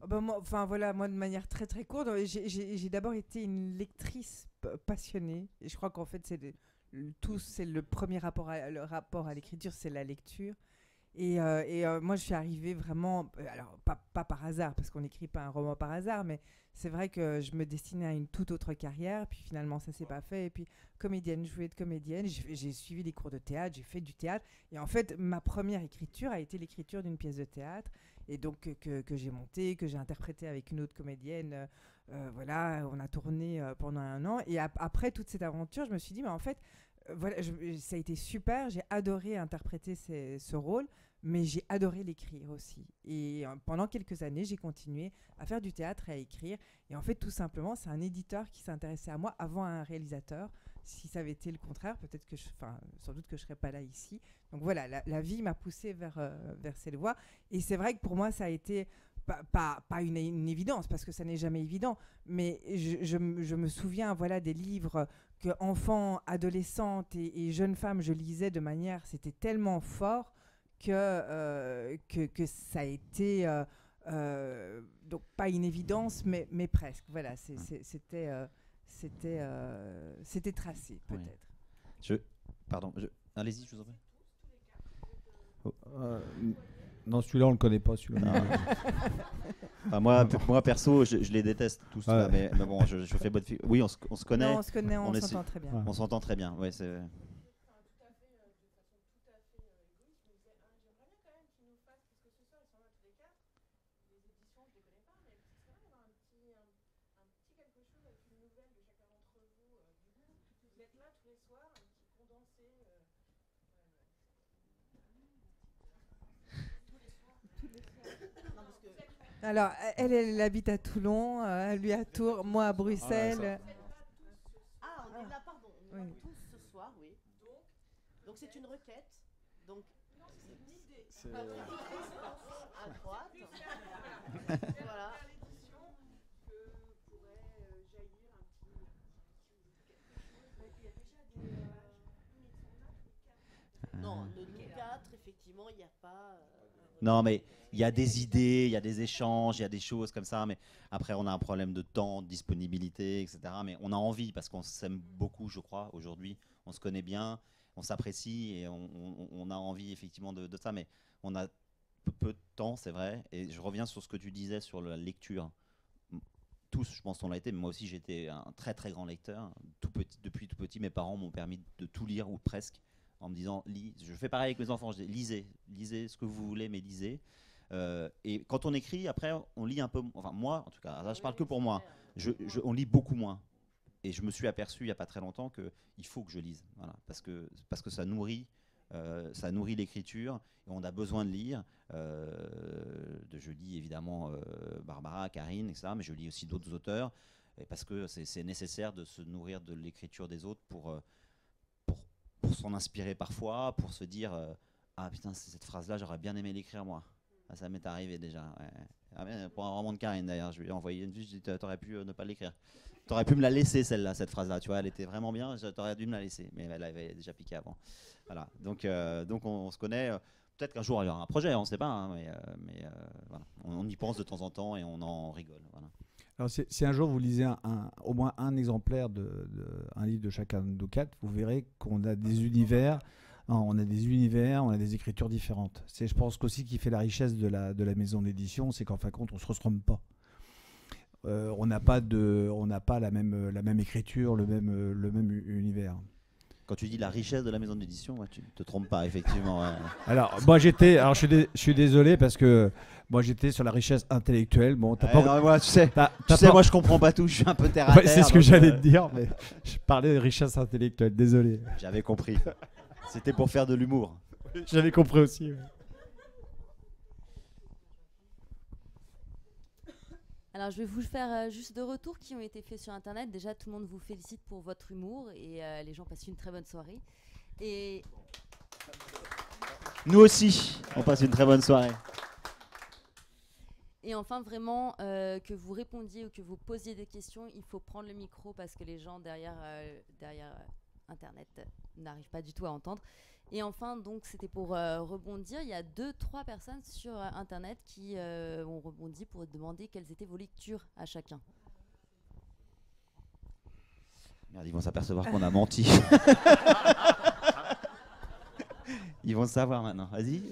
Moi, de manière très très courte, j'ai d'abord été une lectrice passionnée. Et je crois qu'en fait, c'est le premier rapport à l'écriture, c'est la lecture. Et moi, je suis arrivée vraiment, alors pas par hasard, parce qu'on n'écrit pas un roman par hasard, mais c'est vrai que je me destinais à une toute autre carrière. Puis finalement, ça s'est pas fait. Et puis comédienne, je voulais être comédienne. J'ai suivi des cours de théâtre, j'ai fait du théâtre. Et en fait, ma première écriture a été l'écriture d'une pièce de théâtre. Et donc que j'ai montée, que j'ai interprétée avec une autre comédienne. Voilà, on a tourné pendant 1 an. Et après toute cette aventure, je me suis dit, mais en fait, voilà, ça a été super. J'ai adoré interpréter ce rôle, mais j'ai adoré l'écrire aussi. Et pendant quelques années, j'ai continué à faire du théâtre et à écrire. Et en fait, tout simplement, c'est un éditeur qui s'intéressait à moi avant un réalisateur. Si ça avait été le contraire, peut-être que sans doute que je serais pas là ici. Donc voilà, la vie m'a poussée vers cette voie. Et c'est vrai que pour moi, ça a été pas une évidence, parce que ça n'est jamais évident. Mais je me souviens, voilà, des livres que enfants, adolescentes et jeunes femmes, je lisais de manière, c'était tellement fort que ça a été donc pas une évidence, mais presque. Voilà, c'était tracé, peut-être. Allez-y, je vous en prie. Non, celui-là, on le connaît pas, celui-là. Moi, perso, je les déteste tous. Ouais. Mais bon, je fais bonne figure. Oui, on se connaît. Non, on se connaît, on s'entend très bien. On s'entend très bien, ouais, c'est... Alors, elle habite à Toulon, lui à Tours, moi à Bruxelles. On est là, pardon. On est là tous ce soir, oui. Donc c'est une requête. Donc c'est une idée. À droite. Voilà. Non, de nous 4, effectivement, il n'y a pas... Non, mais il y a des idées, il y a des échanges, il y a des choses comme ça, mais après on a un problème de temps, de disponibilité, etc. Mais on a envie, parce qu'on s'aime beaucoup, je crois, aujourd'hui. On se connaît bien, on s'apprécie et on a envie effectivement de ça, mais on a peu de temps, c'est vrai. Et je reviens sur ce que tu disais sur la lecture. Tous, je pense, on l'a été, mais moi aussi j'étais un très très grand lecteur. Depuis tout petit, mes parents m'ont permis de tout lire, ou presque, en me disant, lis. Je fais pareil avec mes enfants, je dis, lisez ce que vous voulez, mais lisez. Et quand on écrit, après, on lit un peu, enfin moi en tout cas, là je parle que pour moi, on lit beaucoup moins. Et je me suis aperçu il n'y a pas très longtemps qu'il faut que je lise, voilà, parce que ça nourrit l'écriture, et on a besoin de lire. Je lis évidemment Barbara, Karine, etc., mais je lis aussi d'autres auteurs, et parce que c'est nécessaire de se nourrir de l'écriture des autres pour s'en inspirer parfois, pour se dire ah putain, cette phrase-là, j'aurais bien aimé l'écrire moi. Ah, ça m'est arrivé déjà. Ouais. Pour un roman de Karine d'ailleurs, je lui ai envoyé une fiche, je lui ai dit t'aurais pu ne pas l'écrire. T'aurais pu me la laisser celle-là, cette phrase-là, tu vois, elle était vraiment bien, t'aurais dû me la laisser, mais elle avait déjà piqué avant. Voilà, donc on se connaît. Peut-être qu'un jour il y aura un projet, on ne sait pas, hein, mais voilà. On y pense de temps en temps et on en rigole. Voilà. Alors, si un jour vous lisez au moins un exemplaire un livre de chacun de nous 4, vous verrez qu'on a des univers. On a des écritures différentes. C'est, je pense, qu'aussi qui fait la richesse de la maison d'édition, c'est qu'en fin de compte, on ne se ressemble pas. On n'a pas la même écriture, le même univers. Quand tu dis la richesse de la maison d'édition, ouais, tu ne te trompes pas, effectivement. Ouais. Alors, je suis désolé parce que moi, j'étais sur la richesse intellectuelle. Bon, moi, tu sais, moi, je comprends pas tout. Je suis un peu terre à terre. C'est ce que j'allais te dire, mais je parlais de richesse intellectuelle. Désolé. J'avais compris. C'était pour faire de l'humour. J'avais compris aussi. Ouais. Alors, je vais vous faire juste 2 retours qui ont été faits sur Internet. Déjà, tout le monde vous félicite pour votre humour et les gens passent une très bonne soirée. Et Nous aussi, on passe une très bonne soirée. Et enfin, vraiment, que vous répondiez ou que vous posiez des questions, il faut prendre le micro parce que les gens derrière Internet n'arrivent pas du tout à entendre. Et enfin, donc, c'était pour rebondir. Il y a 2-3 personnes sur Internet qui ont rebondi pour demander quelles étaient vos lectures à chacun. Merde, ils vont s'apercevoir qu'on a menti. Ils vont le savoir maintenant. Vas-y.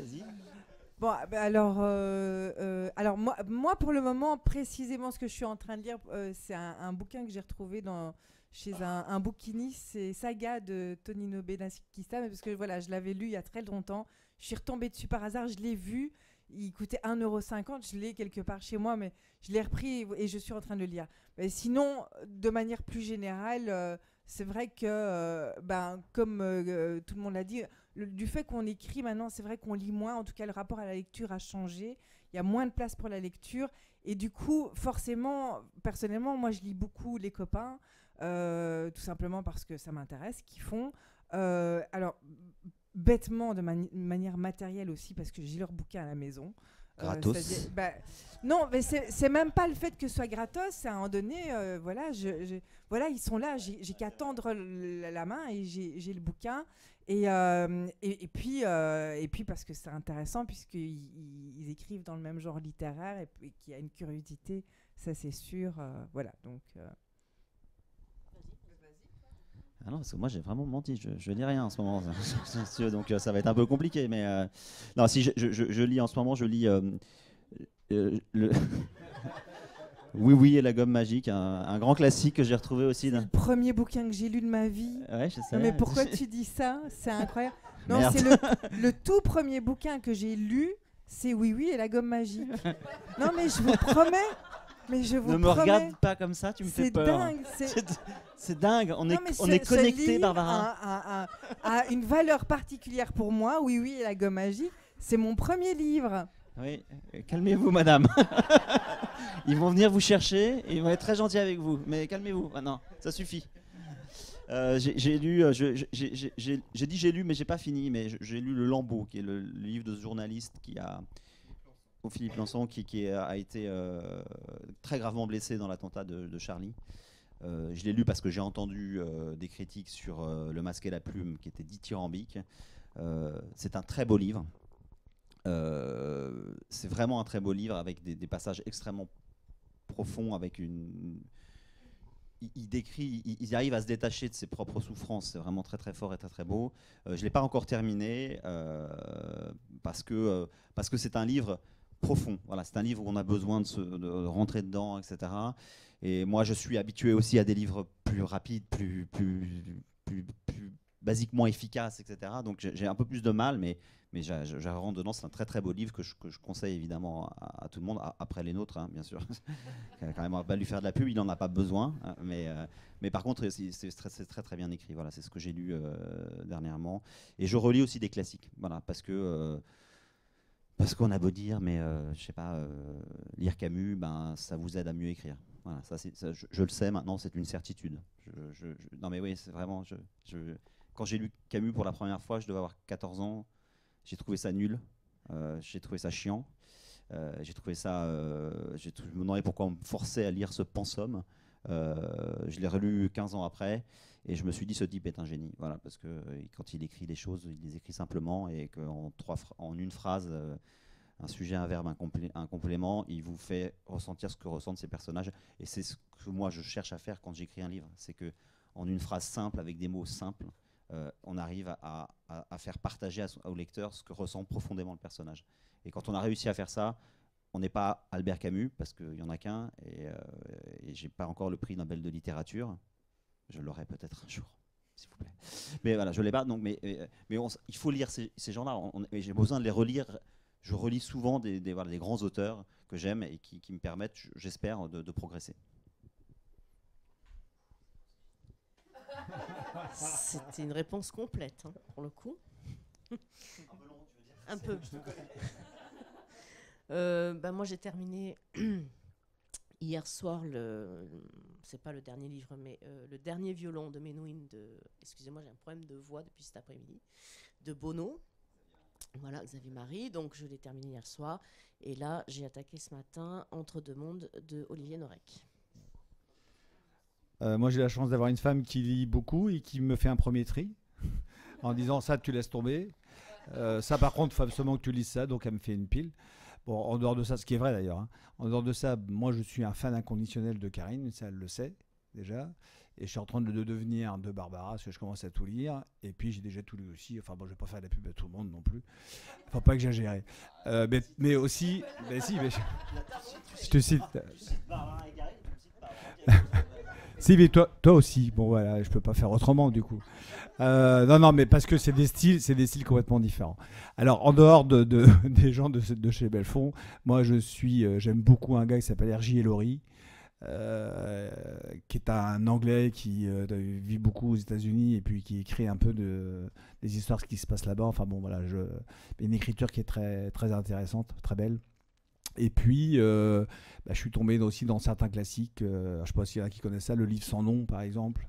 Bon, alors moi, pour le moment, précisément ce que je suis en train de lire, c'est un bouquin que j'ai retrouvé chez un bouquiniste, c'est Saga de Tonino Benakista, parce que voilà, je l'avais lu il y a très longtemps. Je suis retombée dessus par hasard, je l'ai vu. Il coûtait 1,50 €, je l'ai quelque part chez moi, mais je l'ai repris et je suis en train de le lire. Mais sinon, de manière plus générale, c'est vrai que, comme tout le monde l'a dit, du fait qu'on écrit maintenant, c'est vrai qu'on lit moins. En tout cas, le rapport à la lecture a changé. Il y a moins de place pour la lecture. Et du coup, forcément, personnellement, moi, je lis beaucoup les copains, tout simplement parce que ça m'intéresse, ce qu'ils font. Alors, bêtement, de manière matérielle aussi, parce que j'ai leurs bouquins à la maison. Gratos. Non, mais c'est même pas le fait que ce soit gratos. C'est à un moment donné, voilà, ils sont là. J'ai qu'à tendre la main et j'ai le bouquin. Et puis parce que c'est intéressant, puisqu'ils écrivent dans le même genre littéraire et qu'il y a une curiosité, ça c'est sûr. Voilà, donc... Ah non, parce que moi j'ai vraiment menti, je lis rien en ce moment, donc ça va être un peu compliqué. Mais non, si je lis en ce moment, je lis le Oui et la gomme magique, un grand classique que j'ai retrouvé aussi. C'est le premier bouquin que j'ai lu de ma vie. Ouais, je sais. Non, mais pourquoi tu dis ça? C'est incroyable. Non, Merde. c'est le tout premier bouquin que j'ai lu, c'est Oui et la gomme magique. Non, mais je vous promets. Mais je vous ne me regarde pas comme ça, tu me fais peur. Dingue, c'est dingue, on est connecté, Barbara. A une valeur particulière pour moi, Oui et la gomme magique. C'est mon premier livre. Oui, calmez-vous, madame. Ils vont venir vous chercher, et ils vont être très gentils avec vous. Mais calmez-vous, non, ça suffit. J'ai lu, j'ai lu, mais j'ai pas fini. Mais j'ai lu Le Lambeau, qui est le livre de ce journaliste Philippe Lançon, qui a été très gravement blessé dans l'attentat de Charlie. Je l'ai lu parce que j'ai entendu des critiques sur Le Masque et la Plume, qui était dithyrambique. C'est un très beau livre. C'est vraiment un très beau livre avec des passages extrêmement profonds, avec il arrive à se détacher de ses propres souffrances. C'est vraiment très très fort et très très beau. Je ne l'ai pas encore terminé parce que c'est un livre profond. Voilà, c'est un livre où on a besoin de rentrer dedans, etc. Et moi, je suis habitué aussi à des livres plus rapides, plus basiquement efficaces, etc. Donc j'ai un peu plus de mal, mais je rentre dedans. C'est un très très beau livre que je conseille évidemment à tout le monde, après les nôtres, hein, bien sûr. Quand même, on va pas lui faire de la pub, il n'en a pas besoin. Hein, mais par contre, c'est très très bien écrit. Voilà, c'est ce que j'ai lu dernièrement. Et je relis aussi des classiques, voilà, parce qu'on a beau dire, mais je sais pas, lire Camus, ça vous aide à mieux écrire. Voilà, je le sais maintenant, c'est une certitude. Non mais oui, c'est vraiment. Quand j'ai lu Camus pour la première fois, je devais avoir 14 ans. J'ai trouvé ça nul, j'ai trouvé ça chiant, j'ai trouvé ça. Je me demandais pourquoi on me forçait à lire ce pensum. Je l'ai relu 15 ans après et je me suis dit, ce type est un génie. Voilà, parce que quand il écrit les choses, il les écrit simplement et qu'en une phrase, un sujet, un verbe, un complément, il vous fait ressentir ce que ressentent ces personnages. Et c'est ce que moi je cherche à faire quand j'écris un livre. C'est qu'en une phrase simple, avec des mots simples, on arrive à faire partager au lecteur ce que ressent profondément le personnage. Et quand on a réussi à faire ça, on n'est pas Albert Camus, parce qu'il n'y en a qu'un, et j'ai pas encore le prix Nobel de littérature. Je l'aurai peut-être un jour, s'il vous plaît. Mais voilà, je l'ai pas. Donc, mais il faut lire ces gens-là. J'ai besoin de les relire. Je relis souvent des grands auteurs que j'aime et qui me permettent, j'espère, de progresser. C'était une réponse complète, hein, pour le coup. Un peu long, tu veux dire? Un peu. Moi, j'ai terminé hier soir c'est pas le dernier livre, mais le dernier violon de Menuhin excusez-moi, j'ai un problème de voix depuis cet après-midi, de Bono. Voilà, Xavier Marie, donc je l'ai terminé hier soir. Et là, j'ai attaqué ce matin Entre deux mondes de Olivier Norek. Moi, j'ai la chance d'avoir une femme qui lit beaucoup et qui me fait un premier tri en disant ça, tu laisses tomber. Ça, par contre, il faut absolument que tu lises ça, donc elle me fait une pile. Bon, en dehors de ça, ce qui est vrai d'ailleurs, hein, en dehors de ça, moi, je suis un fan inconditionnel de Karine, ça, elle le sait déjà. Et je suis en train de devenir de Barbara, parce que je commence à tout lire. Et puis, j'ai déjà tout lu aussi. Enfin, bon, je ne vais pas faire de la pub à tout le monde non plus. Il ne faut pas exagérer. Mais aussi... Mais si, mais je te cite... Si, mais toi aussi. Bon, voilà, je peux pas faire autrement, du coup. Non, mais parce que c'est des styles complètement différents. Alors, en dehors des gens de chez Belfond, moi, j'aime beaucoup un gars qui s'appelle R.J. Ellory, qui est un Anglais qui vit beaucoup aux États-Unis et puis qui écrit un peu des histoires qui se passent là-bas. Enfin, bon, voilà, une écriture qui est très, très intéressante, très belle. Et puis, je suis tombé aussi dans certains classiques. Je ne sais pas s'il y en a qui connaissent ça, Le Livre sans nom, par exemple.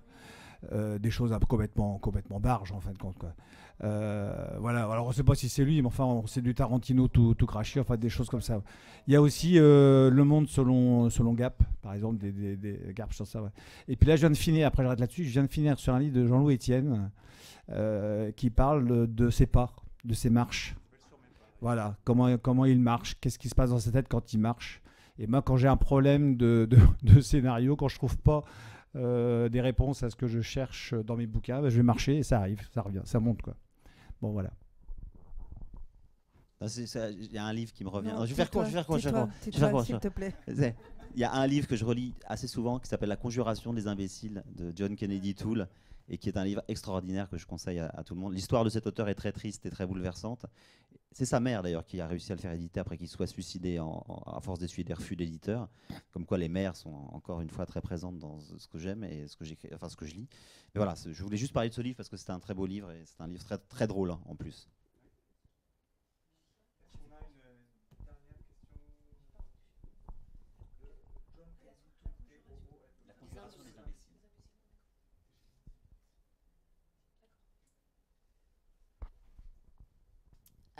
Des choses complètement barges, en fin de compte, quoi. Voilà, alors on ne sait pas si c'est lui, mais enfin, c'est du Tarantino tout craché, enfin, des choses comme ça. Il y a aussi Le Monde selon Gap, par exemple, des Gap sur ça. Ouais. Et puis là, je viens de finir sur un livre de Jean-Louis Etienne qui parle de ses pas, de ses marches. Voilà, comment il marche, qu'est-ce qui se passe dans sa tête quand il marche. Et moi, quand j'ai un problème de scénario, quand je trouve pas des réponses à ce que je cherche dans mes bouquins, je vais marcher et ça arrive, ça revient, ça monte, quoi. Bon, voilà. Il y a un livre qui me revient. Non, je vais faire quoi s'il te plaît. Il y a un livre que je relis assez souvent qui s'appelle La Conjuration des imbéciles de John Kennedy Toole et qui est un livre extraordinaire que je conseille à tout le monde. L'histoire de cet auteur est très triste et très bouleversante. C'est sa mère d'ailleurs qui a réussi à le faire éditer après qu'il soit suicidé à force d'essuyer des refus d'éditeurs. Comme quoi les mères sont encore une fois très présentes dans ce que j'aime et ce que je lis. Mais voilà, je voulais juste parler de ce livre parce que c'était un très beau livre et c'est un livre très, très drôle en plus.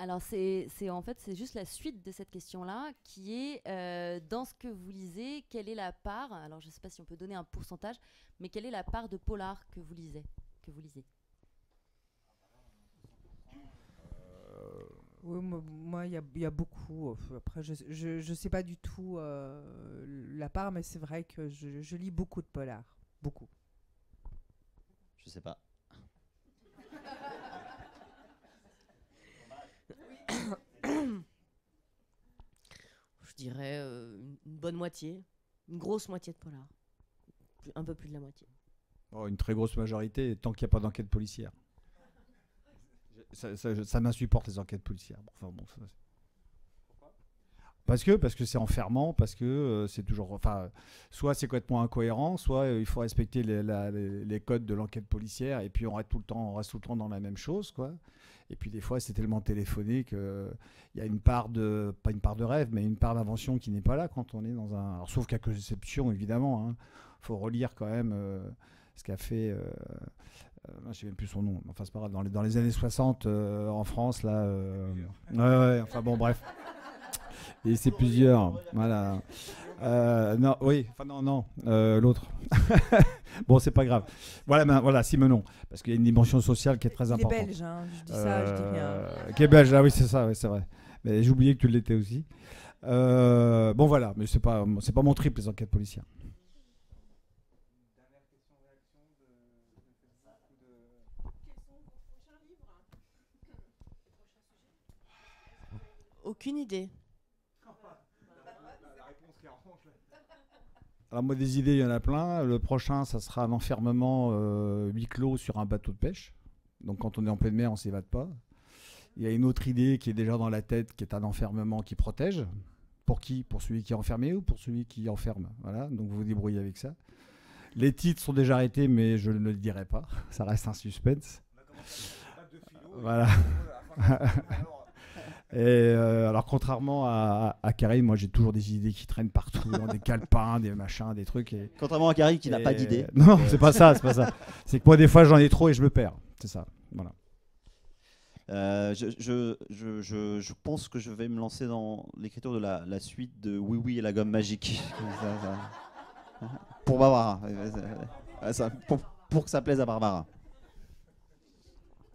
Alors, c'est juste la suite de cette question-là, qui est, dans ce que vous lisez, quelle est la part, alors je ne sais pas si on peut donner un pourcentage, mais quelle est la part de polar que vous lisez Oui, moi, il y a beaucoup. Après, je sais pas du tout la part, mais c'est vrai que je lis beaucoup de polar. Beaucoup. Je sais pas. Je dirais une bonne moitié, une grosse moitié de polar. Un peu plus de la moitié. Oh, une très grosse majorité, tant qu'il n'y a pas d'enquête policière. Ça m'insupporte les enquêtes policières. Enfin, bon, parce que c'est enfermant, parce que c'est toujours, enfin, soit c'est complètement incohérent, soit il faut respecter les codes de l'enquête policière, et puis on reste tout le temps dans la même chose, quoi. Et puis des fois c'est tellement téléphoné qu'il y a pas une part de rêve, mais une part d'invention qui n'est pas là quand on est dans un. Alors, sauf quelques exceptions évidemment. Hein. Faut relire quand même ce qu'a fait. Je ne sais même plus son nom. Enfin c'est pas grave. Dans les années 60 en France là. Ouais. Enfin bon bref. Et c'est plusieurs. Voilà. Non, oui. Enfin non. L'autre. Bon, c'est pas grave. Voilà, Simenon. Parce qu'il y a une dimension sociale qui est très importante. Il est belge, hein. Je dis ça, je dis rien. Qui est belge, ah oui, c'est ça, ouais, c'est vrai. Mais j'ai oublié que tu l'étais aussi. Bon, voilà, mais c'est pas mon trip, les enquêtes policières. Aucune idée. Alors moi, des idées, il y en a plein. Le prochain, ça sera un enfermement huis clos sur un bateau de pêche. Donc quand on est en pleine mer, on ne s'évade pas. Il y a une autre idée qui est déjà dans la tête, qui est un enfermement qui protège. Pour qui ? Pour celui qui est enfermé ou pour celui qui enferme ? Voilà, donc vous vous débrouillez avec ça. Les titres sont déjà arrêtés, mais je ne le dirai pas. Ça reste un suspense. Voilà. Et alors contrairement à Karim, moi j'ai toujours des idées qui traînent partout, dans des calepins, des machins, des trucs. Contrairement à Karim qui n'a pas d'idées. Non, c'est pas ça. C'est que moi des fois j'en ai trop et je me perds. C'est ça. Voilà. Je pense que je vais me lancer dans l'écriture de la suite de Oui Oui et la gomme magique. Pour Barbara. Pour que ça plaise à Barbara.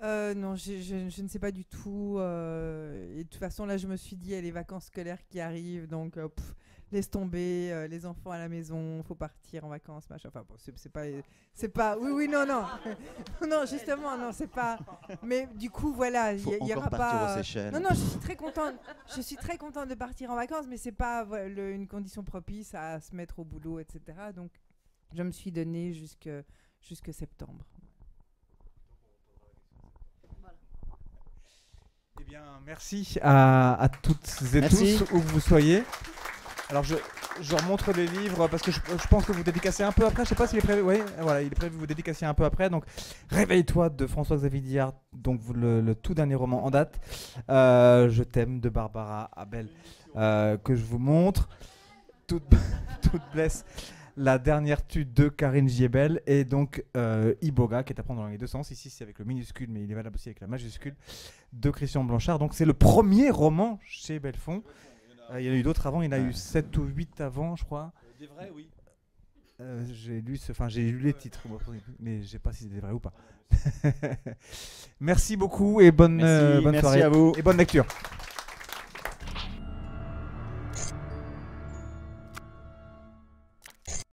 Non, je ne sais pas du tout. Et de toute façon, là, je me suis dit, il y a les vacances scolaires qui arrivent, donc laisse tomber, les enfants à la maison, faut partir en vacances, machin. Enfin, bon, c'est pas. Oui, non, non, justement, non, c'est pas. Mais du coup, voilà, il y aura pas. Non, je suis très contente. Je suis très contente de partir en vacances, mais c'est pas une condition propice à se mettre au boulot, etc. Donc, je me suis donné jusque septembre. Eh bien, merci à toutes et tous, où vous soyez. Alors, je remontre les livres parce que je pense que vous dédicacez un peu après. Je ne sais pas s'il est prévu. Oui, voilà, il est prévu que vous dédicaciez un peu après. Donc, Réveille-toi de François-Xavier Diard, donc le tout dernier roman en date. Je t'aime de Barbara Abel, que je vous montre. Toute blesse. La dernière tue de Karine Giebel et donc Iboga, qui est à prendre dans les deux sens. Ici, c'est avec le minuscule, mais il est valable aussi avec la majuscule, de Christian Blanchard. Donc, c'est le premier roman chez Belfond. Il y en a eu d'autres avant, il y en a eu 7 ou 8 avant, je crois. Des vrais, oui. J'ai lu les titres, mais je ne sais pas si c'est des vrais ou pas. Merci beaucoup et bonne soirée. À vous. Et bonne lecture.